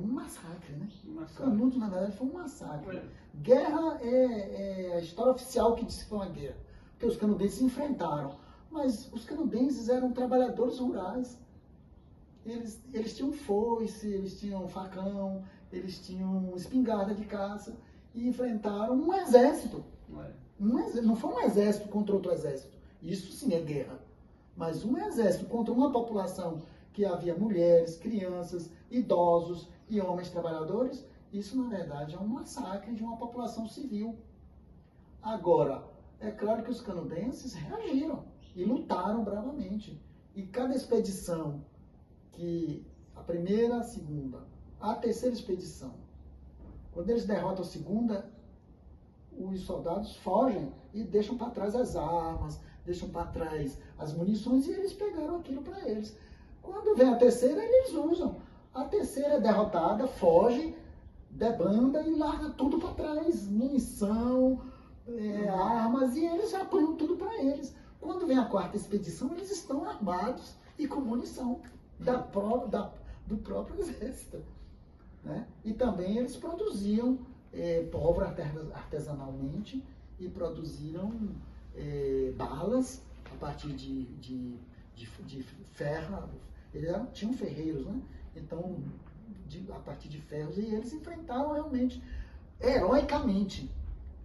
massacre, né? Canudos, na verdade, foi um massacre. Guerra é a história oficial que diz que foi uma guerra, porque os canudenses se enfrentaram, mas os canudenses eram trabalhadores rurais. Eles tinham foice, eles tinham facão, eles tinham espingarda de caça e enfrentaram um exército. Não foi um exército contra outro exército. Isso sim é guerra. Mas um exército contra uma população que havia mulheres, crianças, idosos e homens trabalhadores, isso na verdade é um massacre de uma população civil. Agora, é claro que os canudenses reagiram e lutaram bravamente. E cada expedição, que a primeira, a segunda, a terceira expedição, quando eles derrotam a segunda, os soldados fogem e deixam para trás as armas, deixam para trás as munições, e eles pegaram aquilo para eles. Quando vem a terceira, eles usam. A terceira é derrotada, foge, debanda e larga tudo para trás, munição, armas, e eles já põem tudo para eles. Quando vem a quarta expedição, eles estão armados e com munição do próprio exército, né? E também eles produziam pólvora artesanalmente e produziram balas a partir de ferro. Eles tinham ferreiros, né? Então, a partir de ferros, e eles enfrentaram realmente heroicamente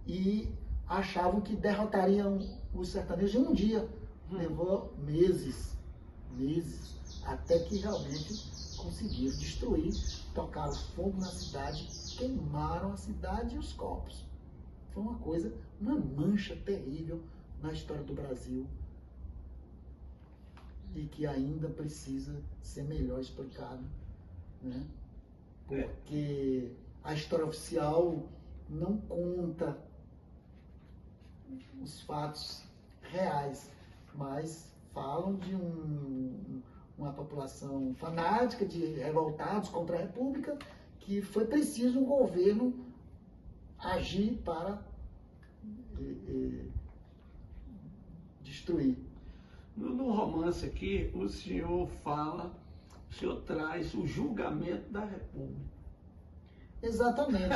e achavam que derrotariam os sertanejos em um dia. Levou meses, até que realmente conseguiram destruir, tocaram fogo na cidade, queimaram a cidade e os corpos. Foi uma coisa, uma mancha terrível na história do Brasil e que ainda precisa ser melhor explicado, né? Porque a história oficial não conta os fatos reais, mas falam de uma população fanática, de revoltados contra a República, que foi preciso um governo agir para destruir. No romance aqui, o senhor traz o julgamento da República. Exatamente.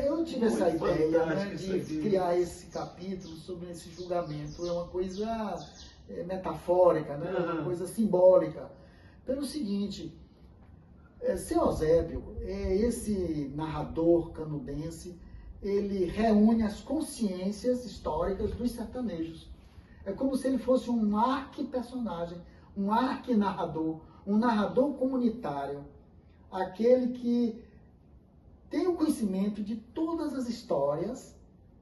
Eu tive essa ideia, né, de criar esse capítulo sobre esse julgamento. É uma coisa metafórica, né? Uma coisa simbólica. Pelo seguinte, Seu Eusébio, esse narrador canudense, ele reúne as consciências históricas dos sertanejos. É como se ele fosse um arqui-personagem, um arqui-narrador, um narrador comunitário, aquele que tem o conhecimento de todas as histórias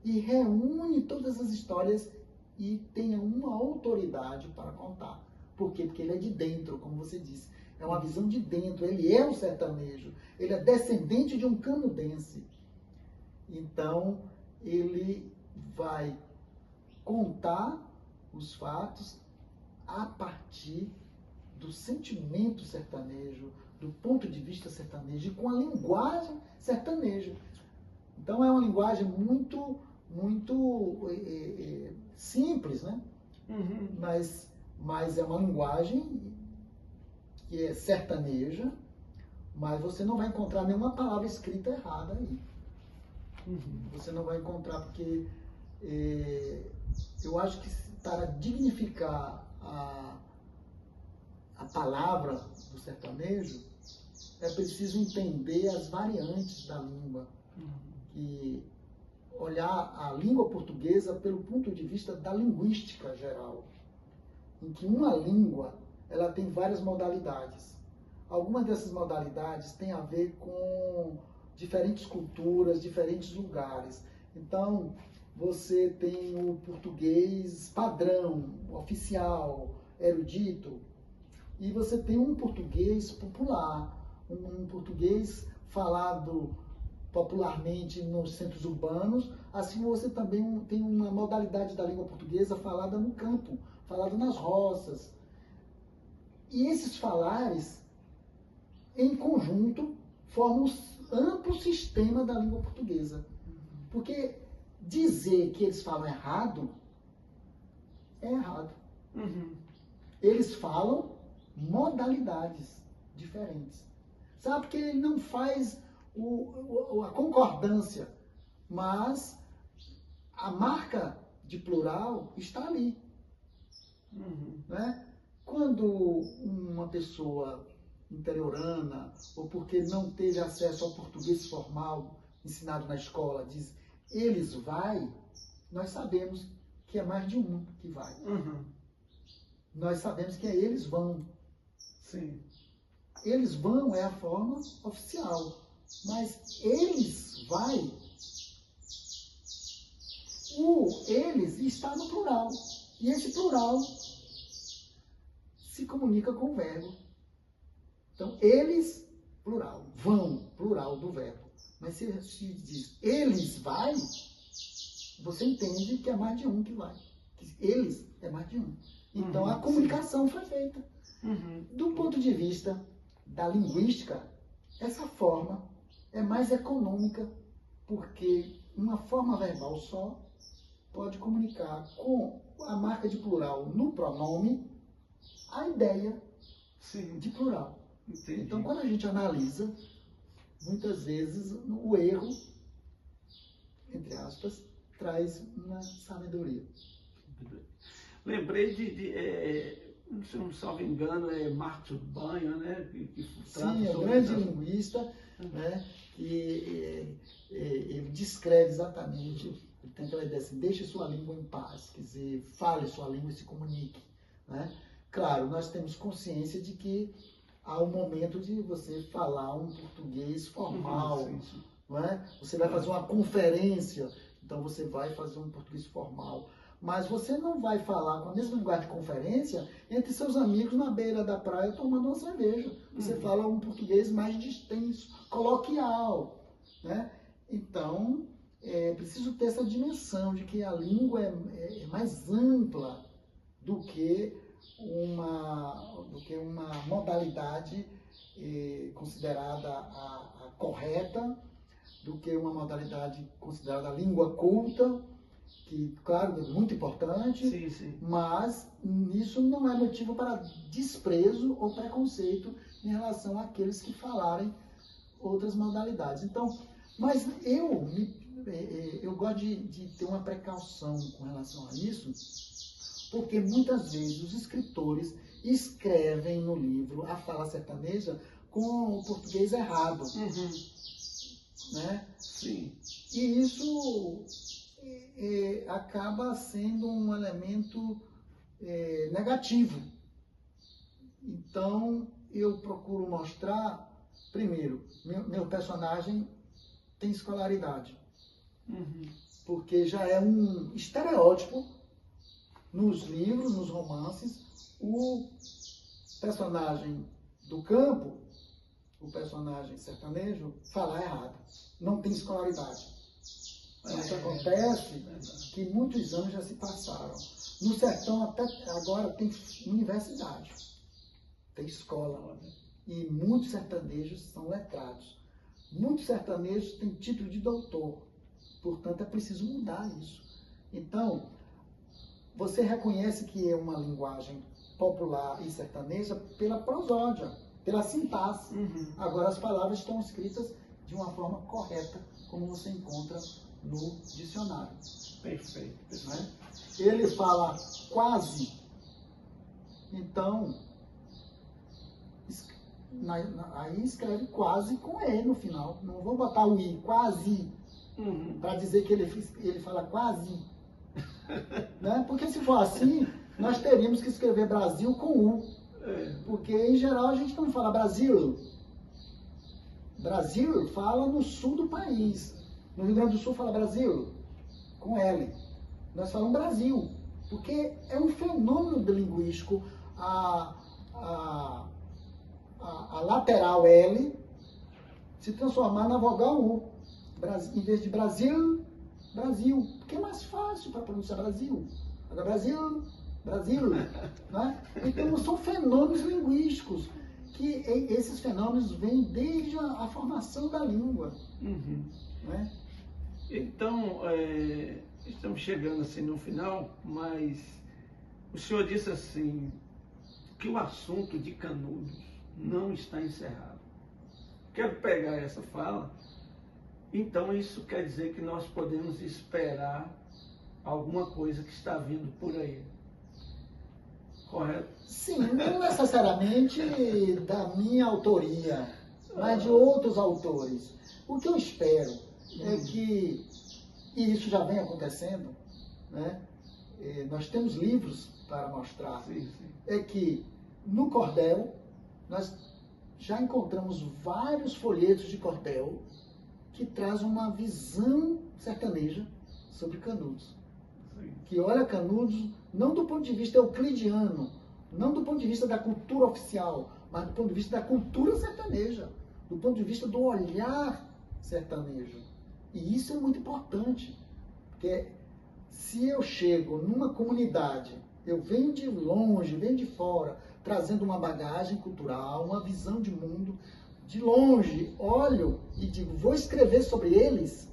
e reúne todas as histórias e tenha uma autoridade para contar. Por quê? Porque ele é de dentro, como você disse. É uma visão de dentro. Ele é um sertanejo. Ele é descendente de um canudense. Então, ele vai contar os fatos a partir do sentimento sertanejo, do ponto de vista sertanejo e com a linguagem sertaneja. Então é uma linguagem muito simples, né? Uhum. Mas é uma linguagem que é sertaneja, mas você não vai encontrar nenhuma palavra escrita errada aí. Uhum. Você não vai encontrar, porque eu acho que para dignificar a palavra do sertanejo, é preciso entender as variantes da língua. E olhar a língua portuguesa pelo ponto de vista da linguística geral, em que uma língua ela tem várias modalidades. Algumas dessas modalidades têm a ver com diferentes culturas, diferentes lugares. Então, você tem o português padrão, oficial, erudito, e você tem um português popular, um português falado popularmente nos centros urbanos, assim você também tem uma modalidade da língua portuguesa falada no campo, falada nas roças. E esses falares, em conjunto, formam um amplo sistema da língua portuguesa. Porque dizer que eles falam errado, é errado. Uhum. Eles falam modalidades diferentes. Sabe? Porque ele não faz a concordância, mas a marca de plural está ali. Uhum. Né? Quando uma pessoa interiorana, ou porque não teve acesso ao português formal ensinado na escola, diz eles vai, nós sabemos que é mais de um que vai. Uhum. Nós sabemos que é eles vão. Sim. Eles vão é a forma oficial, mas eles vai, o eles está no plural, e esse plural se comunica com o verbo. Então, eles, plural, vão, plural do verbo. Mas se diz eles vai, você entende que é mais de um que vai. Eles é mais de um. Então, a comunicação foi feita. Uhum. Do ponto de vista da linguística, essa forma é mais econômica, porque uma forma verbal só pode comunicar com a marca de plural no pronome a ideia Sim. de plural. Entendi. Então, quando a gente analisa, muitas vezes o erro, entre aspas, traz uma sabedoria. Lembrei se não salvo engano, é Marcos Banho, né? Que Sim, é um grande linguista, né? E ele descreve exatamente, ele tem aquela ideia assim, deixe sua língua em paz, quer dizer, fale sua língua e se comunique. Né? Claro, nós temos consciência de que há um momento de você falar um português formal, Sim, sim. não é? Você vai fazer uma conferência, então você vai fazer um português formal. Mas você não vai falar com a mesma linguagem de conferência entre seus amigos na beira da praia tomando uma cerveja. Você fala um português mais distenso, coloquial. Né? Então, é preciso ter essa dimensão de que a língua é mais ampla do que uma modalidade considerada a correta, do que uma modalidade considerada a língua culta, que, claro, é muito importante, Sim, sim. mas isso não é motivo para desprezo ou preconceito em relação àqueles que falarem outras modalidades. Então, mas eu gosto de ter uma precaução com relação a isso, porque muitas vezes os escritores escrevem no livro a fala sertaneja com o português errado. Né? Sim. E isso acaba sendo um elemento negativo. Então, eu procuro mostrar, primeiro, meu personagem tem escolaridade. Porque já é um estereótipo nos livros, nos romances, o personagem do campo, o personagem sertanejo, falar errado. Não tem escolaridade. Isso acontece que muitos anos já se passaram. No sertão até agora tem universidade, tem escola. E muitos sertanejos são letrados. Muitos sertanejos têm título de doutor. Portanto, é preciso mudar isso. Então, você reconhece que é uma linguagem popular e sertaneja pela prosódia, pela sintaxe. Agora, as palavras estão escritas de uma forma correta, como você encontra no dicionário. Perfeito. Né? Ele fala quase. Então, aí escreve quase com E no final. Não vou botar o I, quase. Para dizer que ele fala quase. Né? Porque se for assim, nós teríamos que escrever Brasil com U. Porque, em geral, a gente não fala Brasil. Brasil fala no sul do país. No Rio Grande do Sul fala Brasil, com L. Nós falamos Brasil. Porque é um fenômeno linguístico a lateral L se transformar na vogal U. Em vez de Brasil, Brasil. Porque é mais fácil para pronunciar Brasil. Agora, Brasil, Brasil. Né? Então, são fenômenos linguísticos. Que esses fenômenos vêm desde a formação da língua. Né? Então, estamos chegando assim no final, mas o senhor disse assim, que o assunto de Canudos não está encerrado. Quero pegar essa fala. Então, isso quer dizer que nós podemos esperar alguma coisa que está vindo por aí. Correto? Sim, não necessariamente da minha autoria, mas de outros autores. O que eu espero é que, e isso já vem acontecendo, né? Nós temos livros para mostrar, é que no cordel nós já encontramos vários folhetos de cordel que traz uma visão sertaneja sobre Canudos. Que olha Canudos não do ponto de vista euclidiano, não do ponto de vista da cultura oficial, mas do ponto de vista da cultura sertaneja, do ponto de vista do olhar sertanejo. E isso é muito importante, porque se eu chego numa comunidade, eu venho de longe, venho de fora, trazendo uma bagagem cultural, uma visão de mundo, de longe, olho e digo, vou escrever sobre eles,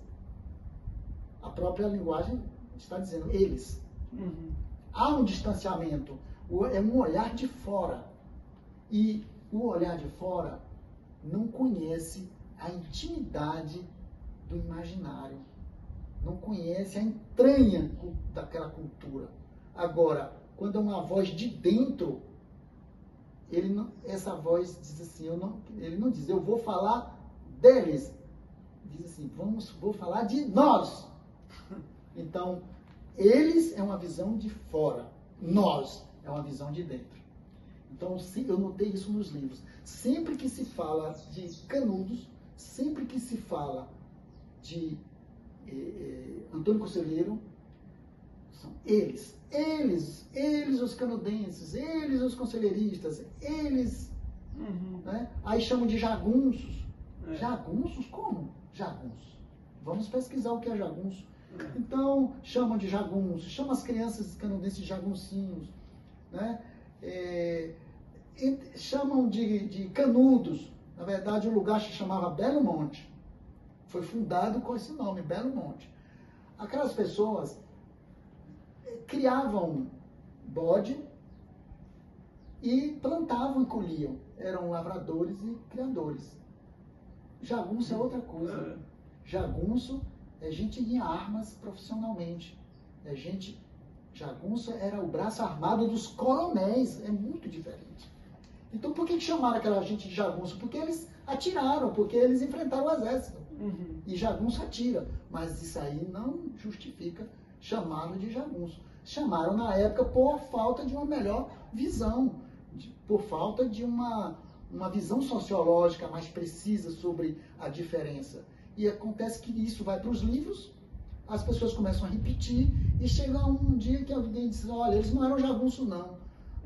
a própria linguagem está dizendo eles. Há um distanciamento, é um olhar de fora. E o olhar de fora não conhece a intimidade do imaginário, não conhece a entranha daquela cultura. Agora, quando é uma voz de dentro, essa voz diz assim, ele não diz, eu vou falar deles, diz assim, vou falar de nós. Então, eles é uma visão de fora, nós é uma visão de dentro. Então, eu notei isso nos livros. Sempre que se fala de Canudos, sempre que se fala de Antônio Conselheiro, são eles os canudenses, eles os conselheiristas, eles, né? Aí chamam de jagunços. Jagunços? Como? Jagunços. Vamos pesquisar o que é jagunço. Então, chamam de jagunços, chamam as crianças canudenses de jaguncinhos, né? Chamam de canudos. Na verdade, o lugar se chamava Belo Monte. Foi fundado com esse nome, Belo Monte. Aquelas pessoas criavam bode e plantavam e colhiam. Eram lavradores e criadores. Jagunço é outra coisa. Jagunço é gente em armas profissionalmente. Jagunço era o braço armado dos coronéis. É muito diferente. Então, por que chamaram aquela gente de jagunço? Porque eles atiraram, porque eles enfrentaram o exército. E jagunço atira. Mas isso aí não justifica chamá-lo de jagunço. Chamaram na época por falta de uma melhor visão, por falta de uma uma visão sociológica mais precisa sobre a diferença. E acontece que isso vai para os livros, as pessoas começam a repetir, e chega um dia que alguém diz, olha, eles não eram jagunços não.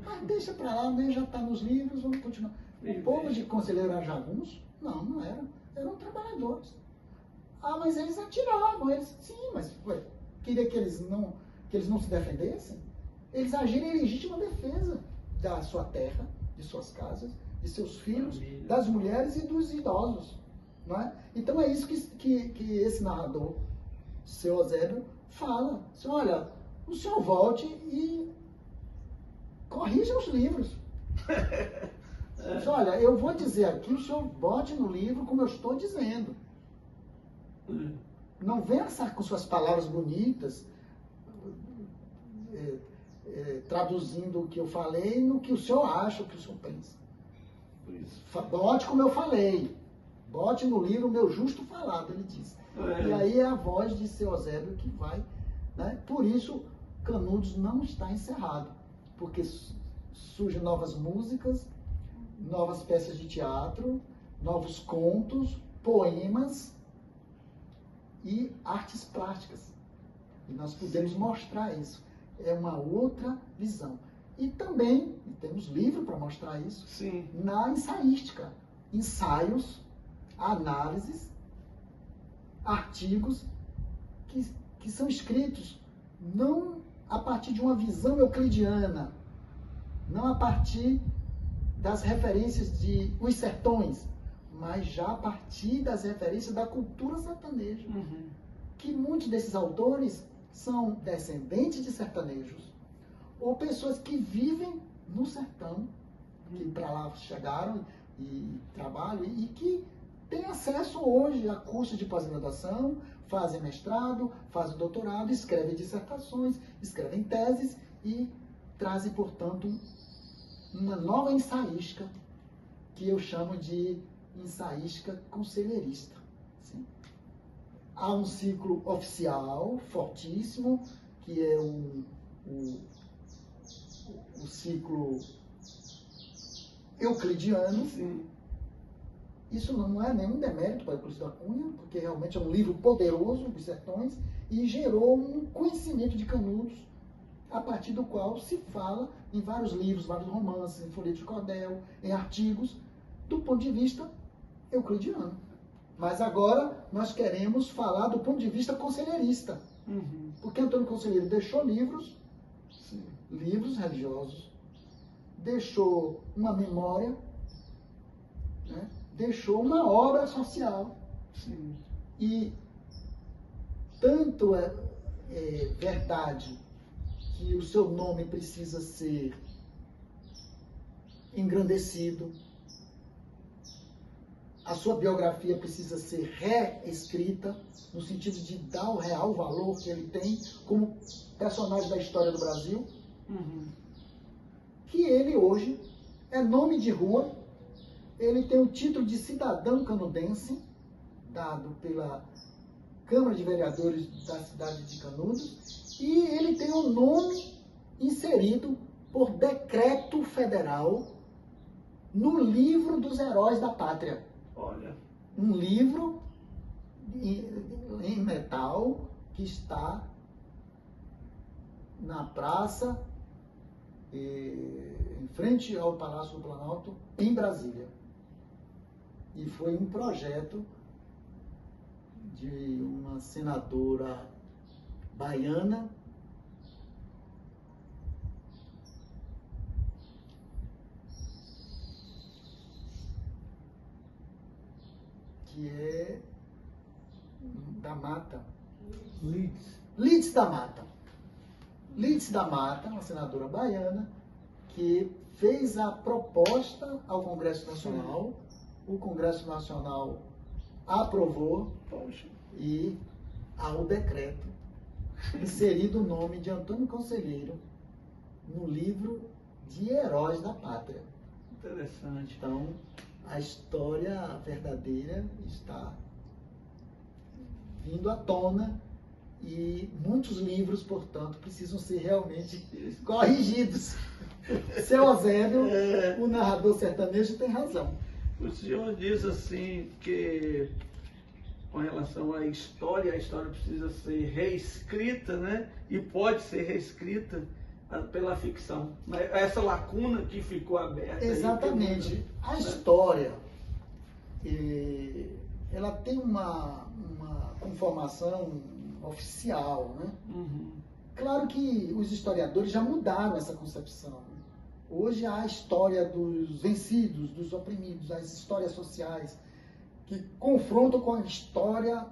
Mas deixa para lá, né? Já está nos livros, vamos continuar. O povo de Conselheiro era jagunço? Não, não eram. Eram trabalhadores. Ah, mas eles atiravam, eles... Sim, mas ué, queria que eles não se defendessem? Eles agiram em legítima defesa da sua terra, de suas casas, de seus filhos, das mulheres e dos idosos. Não é? Então é isso que esse narrador, seu Eusébio, fala. Assim, olha, o senhor volte e corrija os livros. Diz, olha, eu vou dizer aqui, o senhor bote no livro como eu estou dizendo. Não venha com suas palavras bonitas, traduzindo o que eu falei no que o senhor acha, o que o senhor pensa. Bote como eu falei. Bote no livro o meu justo falado, ele diz. E aí é a voz de seu Eusébio que vai. Né? Por isso, Canudos não está encerrado. Porque surgem novas músicas, novas peças de teatro, novos contos, poemas e artes plásticas. E nós podemos mostrar isso. É uma outra visão. E também, temos livro para mostrar isso, Sim. na ensaística. Ensaios, análises, artigos que são escritos não a partir de uma visão euclidiana, não a partir das referências de Os Sertões, mas já a partir das referências da cultura sertaneja. Que muitos desses autores são descendentes de sertanejos, ou pessoas que vivem no sertão, que para lá chegaram e trabalham, e que têm acesso hoje a cursos de pós-graduação, fazem mestrado, fazem doutorado, escrevem dissertações, escrevem teses e trazem, portanto, uma nova ensaística, que eu chamo de ensaística conselheirista. Sim. Há um ciclo oficial, fortíssimo, que é o ciclo euclidiano. Sim. Isso não é nenhum demérito para Euclides da Cunha, porque realmente é um livro poderoso dos sertões e gerou um conhecimento de Canudos, a partir do qual se fala em vários livros, vários romances, em folhetos de cordel, em artigos, do ponto de vista euclidiano. Mas agora nós queremos falar do ponto de vista conselheirista. Porque Antônio Conselheiro deixou livros, livros religiosos, deixou uma memória, né? Deixou uma obra social. Sim. E tanto é verdade que o seu nome precisa ser engrandecido, a sua biografia precisa ser reescrita, no sentido de dar o real valor que ele tem como personagem da história do Brasil, que ele hoje é nome de rua, ele tem o título de cidadão canudense, dado pela Câmara de Vereadores da cidade de Canudos, e ele tem o nome inserido por decreto federal no livro dos heróis da pátria. Olha. Um livro em metal que está na praça, em frente ao Palácio do Planalto, em Brasília. E foi um projeto de uma senadora baiana, que é da Mata. Lides da Mata. Lides da Mata, uma senadora baiana, que fez a proposta ao Congresso Nacional. O Congresso Nacional aprovou. Poxa. E há o decreto inserido o nome de Antônio Conselheiro no livro de Heróis da Pátria. Interessante. Então, a história verdadeira está vindo à tona e muitos livros, portanto, precisam ser realmente corrigidos. Seu Eusébio, o narrador sertanejo, tem razão. O senhor diz assim que com relação à história, a história precisa ser reescrita, né? E pode ser reescrita pela ficção. Essa lacuna que ficou aberta. Exatamente. A história, ela tem uma conformação oficial, né? Uhum. Claro que os historiadores já mudaram essa concepção. Hoje há a história dos vencidos, dos oprimidos, as histórias sociais, que confrontam com a história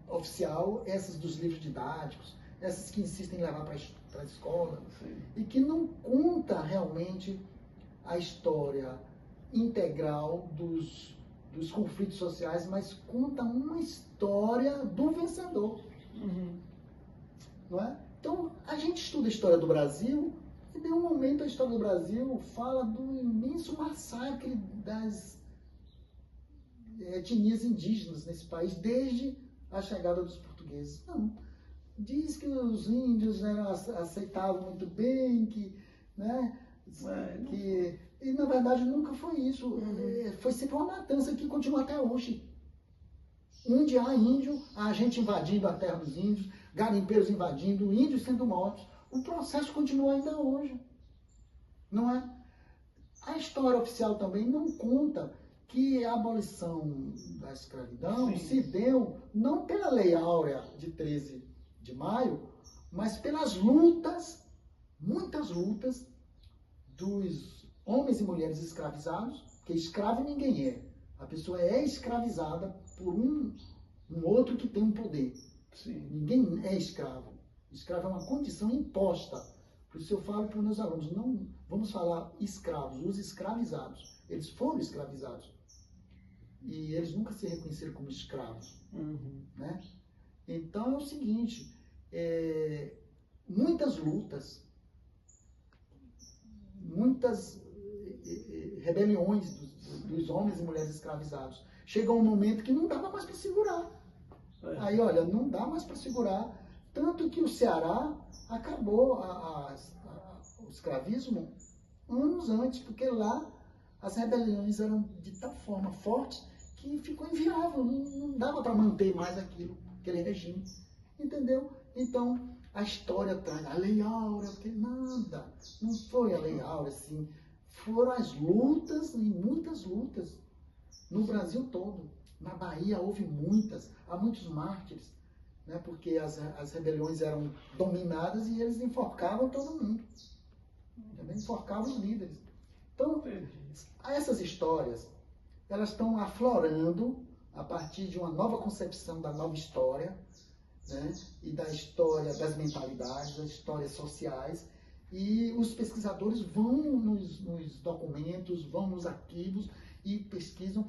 oficial, essas dos livros didáticos, essas que insistem em levar para a escola, Sim. e que não conta realmente a história integral dos conflitos sociais, mas conta uma história do vencedor. Uhum. Não é? Então, a gente estuda a história do Brasil, e de um momento a história do Brasil fala do imenso massacre das etnias indígenas nesse país, desde a chegada dos portugueses. Não. Diz que os índios aceitavam muito bem, né, e na verdade nunca foi isso. Foi sempre uma matança que continua até hoje. Onde há índio, há gente invadindo a terra dos índios, garimpeiros invadindo, índios sendo mortos. O processo continua ainda hoje. Não é? A história oficial também não conta que a abolição da escravidão Sim. se deu não pela Lei Áurea de 13 de maio, mas pelas lutas, muitas lutas, dos homens e mulheres escravizados, porque escravo ninguém é. A pessoa é escravizada por um outro que tem um poder. Sim. Ninguém é escravo. Escravo é uma condição imposta. Por isso eu falo para os meus alunos, não vamos falar escravos, os escravizados. Eles foram escravizados. E eles nunca se reconheceram como escravos. Uhum. Né? Então é o seguinte, muitas lutas, muitas rebeliões dos homens e mulheres escravizados. Chegou um momento que não dava mais para segurar. Aí, olha, não dá mais para segurar. Tanto que o Ceará acabou o escravismo anos antes, porque lá as rebeliões eram de tal forma fortes que ficou inviável, não dava para manter mais aquele regime. Entendeu? Então, a história traz a Lei Áurea, porque nada, não foi a Lei Áurea, assim, foram as lutas, e muitas lutas, no Brasil todo. Na Bahia houve muitas, há muitos mártires, né, porque as rebeliões eram dominadas e eles enforcavam todo mundo. Também enforcavam os líderes. Então, essas histórias, elas estão aflorando a partir de uma nova concepção da nova história, né, e da história das mentalidades, das histórias sociais, e os pesquisadores vão nos documentos, vão nos arquivos e pesquisam.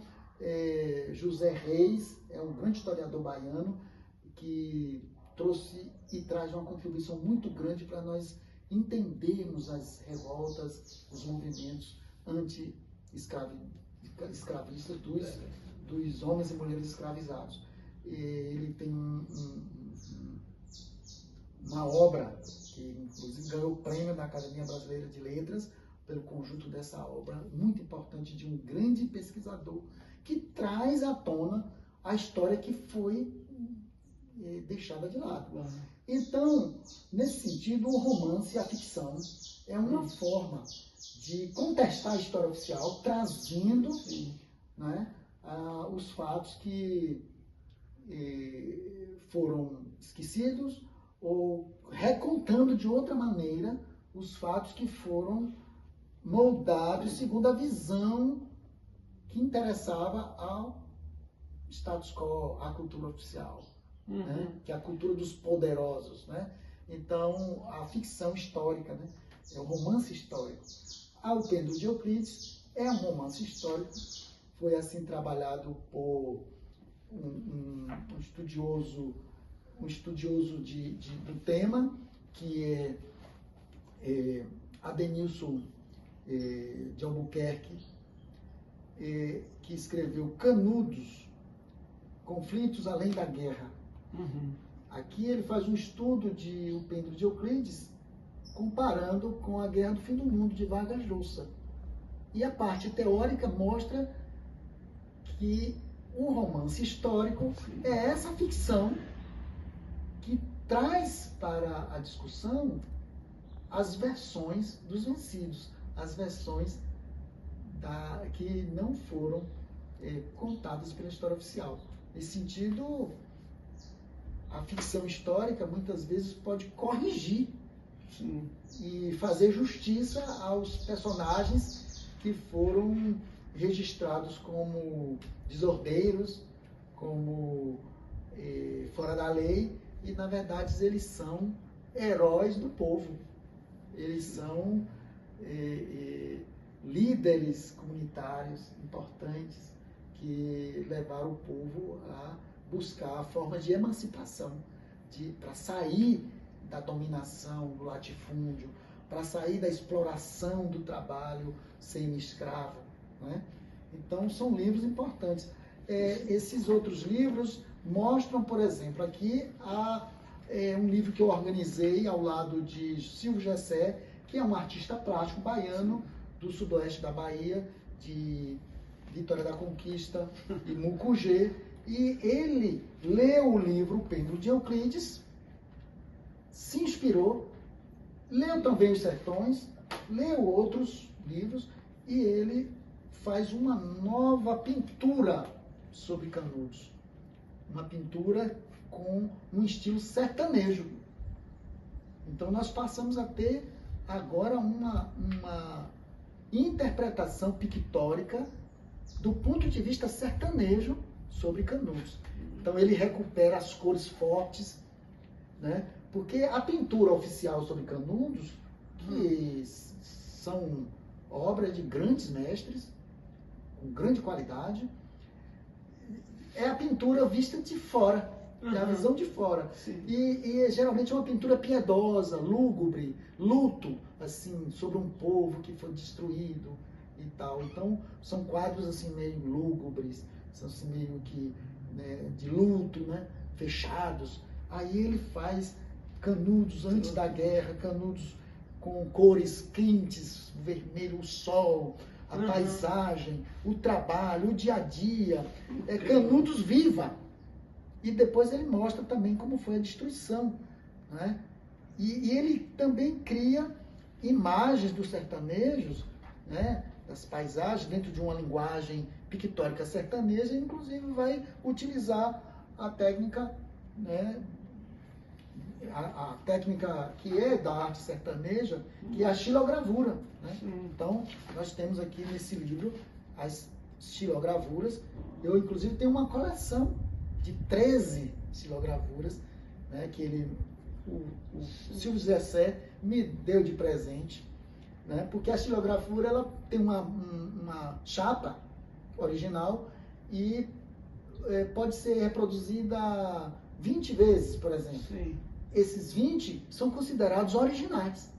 José Reis é um grande historiador baiano que trouxe e traz uma contribuição muito grande para nós entendermos as revoltas, os movimentos anti-escravistas dos homens e mulheres escravizados. Ele tem uma obra que inclusive ganhou o prêmio da Academia Brasileira de Letras pelo conjunto dessa obra, muito importante, de um grande pesquisador que traz à tona a história que foi deixada de lado. Então, nesse sentido, o romance e a ficção é uma forma de contestar a história oficial, trazendo, né, os fatos que foram esquecidos ou recontando de outra maneira os fatos que foram moldados segundo a visão que interessava ao status quo, à cultura oficial, né? Que é a cultura dos poderosos, né? Então, a ficção histórica, né? É o romance histórico. O Pêndulo de Euclides é um romance histórico, foi assim trabalhado por um estudioso do tema, que é Adenilson de Albuquerque, que escreveu Canudos, Conflitos Além da Guerra. Aqui ele faz um estudo de O Pêndulo de Euclides comparando com a Guerra do Fim do Mundo, de Vargas Llosa. E a parte teórica mostra que o romance histórico é essa ficção que traz para a discussão as versões dos vencidos, as versões que não foram contadas pela história oficial. Nesse sentido, a ficção histórica muitas vezes pode corrigir e fazer justiça aos personagens que foram registrados como desordeiros, como fora da lei, e na verdade eles são heróis do povo. Eles são líderes comunitários importantes que levaram o povo a buscar a forma de emancipação, para sair da dominação, do latifúndio, para sair da exploração do trabalho semi-escravo, né? Então, são livros importantes. Esses outros livros mostram, por exemplo, aqui um livro que eu organizei ao lado de Silvio Gessé, que é um artista plástico baiano do sudoeste da Bahia, de Vitória da Conquista e Mucugê, e ele leu o livro O Pêndulo de Euclides, se inspirou, leu também Os Sertões, leu outros livros, e ele faz uma nova pintura sobre Canudos. Uma pintura com um estilo sertanejo. Então nós passamos a ter agora uma interpretação pictórica do ponto de vista sertanejo sobre Canudos. Então ele recupera as cores fortes, né? Porque a pintura oficial sobre Canudos, que são obras de grandes mestres, com grande qualidade, é a pintura vista de fora, é a visão de fora. E geralmente é uma pintura piedosa, lúgubre, luto, assim, sobre um povo que foi destruído e tal. Então, são quadros assim meio lúgubres, são assim, meio que, né, de luto, né, fechados. Aí ele faz Canudos antes da guerra, Canudos com cores quentes, o vermelho, o sol, a paisagem, o trabalho, o dia a dia, Canudos viva. E depois ele mostra também como foi a destruição, né? E ele também cria imagens dos sertanejos, né, das paisagens, dentro de uma linguagem pictórica sertaneja, inclusive vai utilizar a técnica, né, a técnica que é da arte sertaneja, que é a xilogravura, né? Então, nós temos aqui nesse livro as xilogravuras. Eu, inclusive, tenho uma coleção de 13 xilogravuras, né, que o Silvio Gessé me deu de presente, né, porque a xilogravura ela tem uma chapa original e pode ser reproduzida 20 vezes, por exemplo. Sim. Esses 20 são considerados originais.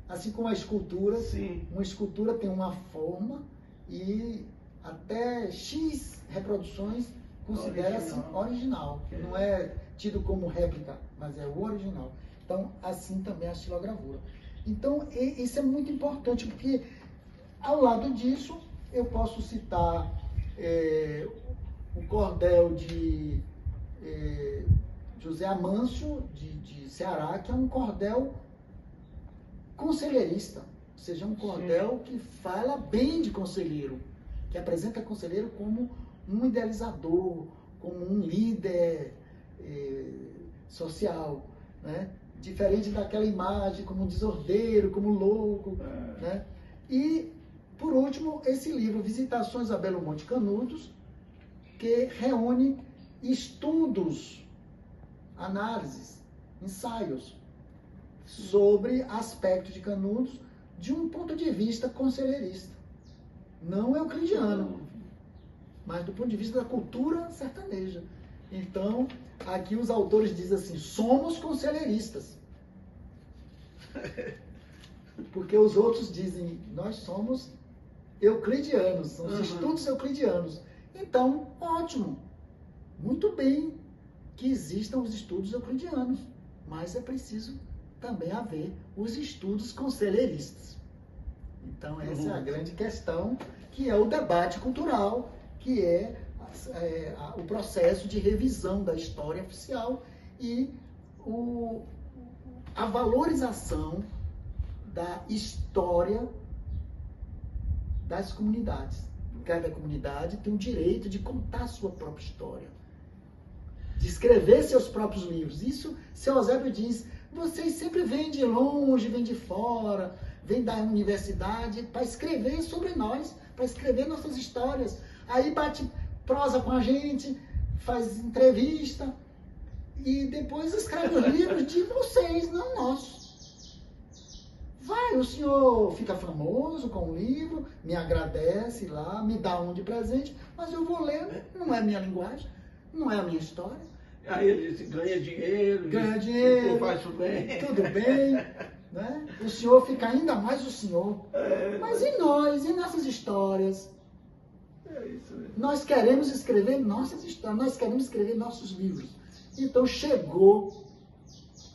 Assim como a escultura, uma escultura tem uma forma e até X reproduções considera-se original. Não é tido como réplica, mas é o original. Então, assim também a xilogravura. Então, isso é muito importante, porque ao lado disso, eu posso citar o cordel de José Amâncio, de Ceará, que é um cordel conselheirista, ou seja, um cordel que fala bem de conselheiro, que apresenta conselheiro como um idealizador, como um líder social, né? Diferente daquela imagem como um desordeiro, como louco, né? E, por último, esse livro, Visitações a Belo Monte Canudos, que reúne estudos, análises, ensaios sobre aspectos de Canudos de um ponto de vista conselheirista, não euclidiano, mas do ponto de vista da cultura sertaneja. Então, aqui os autores dizem assim, somos conselheiristas. Porque os outros dizem, nós somos euclidianos, são os estudos euclidianos. Então, ótimo, muito bem que existam os estudos euclidianos, mas é preciso também haver os estudos conselheiristas. Então, essa é a grande questão, que é o debate cultural, que é o processo de revisão da história oficial e a valorização da história das comunidades. Cada comunidade tem o direito de contar a sua própria história, de escrever seus próprios livros. Isso, seu Eusébio diz, vocês sempre vêm de longe, vêm de fora, vêm da universidade para escrever sobre nós, para escrever nossas histórias. Aí bate prosa com a gente, faz entrevista e depois escreve os livros de vocês, não nossos. Vai, o senhor fica famoso com o livro, me agradece lá, me dá um de presente, mas eu vou ler, não é a minha linguagem, não é a minha história. Aí ele diz, ganha dinheiro, faz tudo bem. Tudo bem, né? O senhor fica ainda mais o senhor. Mas e nós, e nossas histórias? É isso mesmo. Nós queremos escrever nossas histórias, nós queremos escrever nossos livros. Então chegou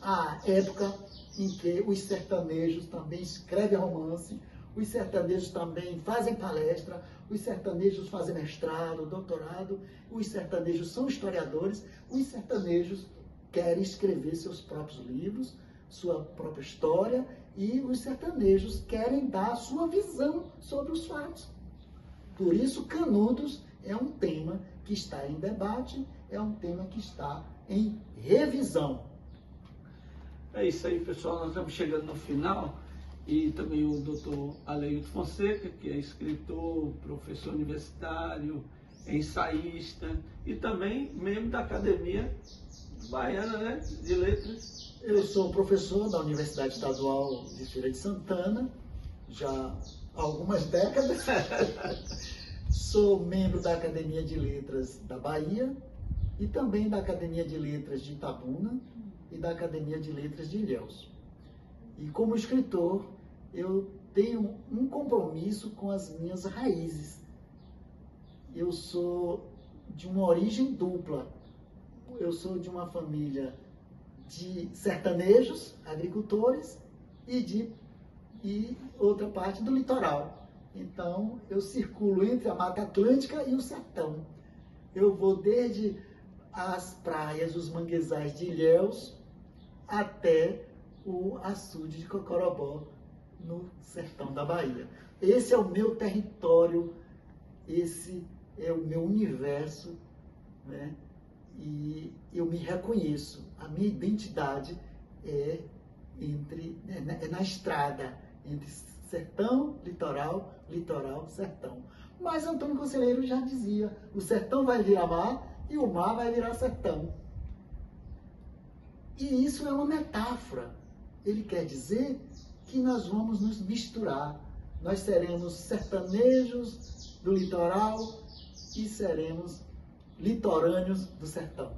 a época em que os sertanejos também escrevem romance, os sertanejos também fazem palestra, os sertanejos fazem mestrado, doutorado, os sertanejos são historiadores, os sertanejos querem escrever seus próprios livros, sua própria história, e os sertanejos querem dar a sua visão sobre os fatos. Por isso, Canudos é um tema que está em debate, é um tema que está em revisão. É isso aí, pessoal. Nós estamos chegando no final. E também o doutor Aleilton Fonseca, que é escritor, professor universitário, ensaísta e também membro da Academia Baiana, né, de Letras. Eu sou professor da Universidade Estadual de Feira de Santana, já há algumas décadas. Sou membro da Academia de Letras da Bahia e também da Academia de Letras de Itabuna e da Academia de Letras de Ilhéus. E como escritor, eu tenho um compromisso com as minhas raízes. Eu sou de uma origem dupla. Eu sou de uma família de sertanejos, agricultores, e outra parte do litoral. Então, eu circulo entre a Mata Atlântica e o sertão. Eu vou desde as praias, os manguezais de Ilhéus, até o açude de Cocorobó, no sertão da Bahia. Esse é o meu território, esse é o meu universo, né? E eu me reconheço. A minha identidade é na estrada, entre sertão, litoral, litoral, sertão. Mas Antônio Conselheiro já dizia, o sertão vai virar mar e o mar vai virar sertão. E isso é uma metáfora. Ele quer dizer que nós vamos nos misturar. Nós seremos sertanejos do litoral e seremos litorâneos do sertão.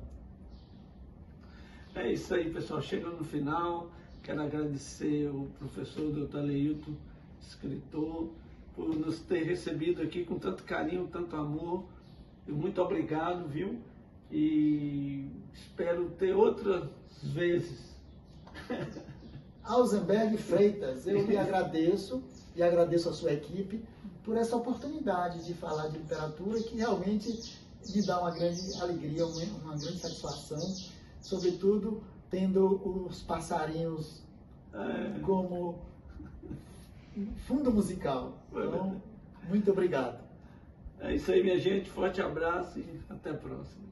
É isso aí, pessoal. Chegando no final, quero agradecer ao professor Dr. Aleilton, escritor, por nos ter recebido aqui com tanto carinho, tanto amor. Muito obrigado, viu? E espero ter outras vezes. Alzenberg Freitas, eu lhe agradeço e agradeço a sua equipe por essa oportunidade de falar de literatura, que realmente me dá uma grande alegria, uma grande satisfação, sobretudo tendo os passarinhos como fundo musical. Então, muito obrigado. É isso aí, minha gente. Forte abraço e até a próxima.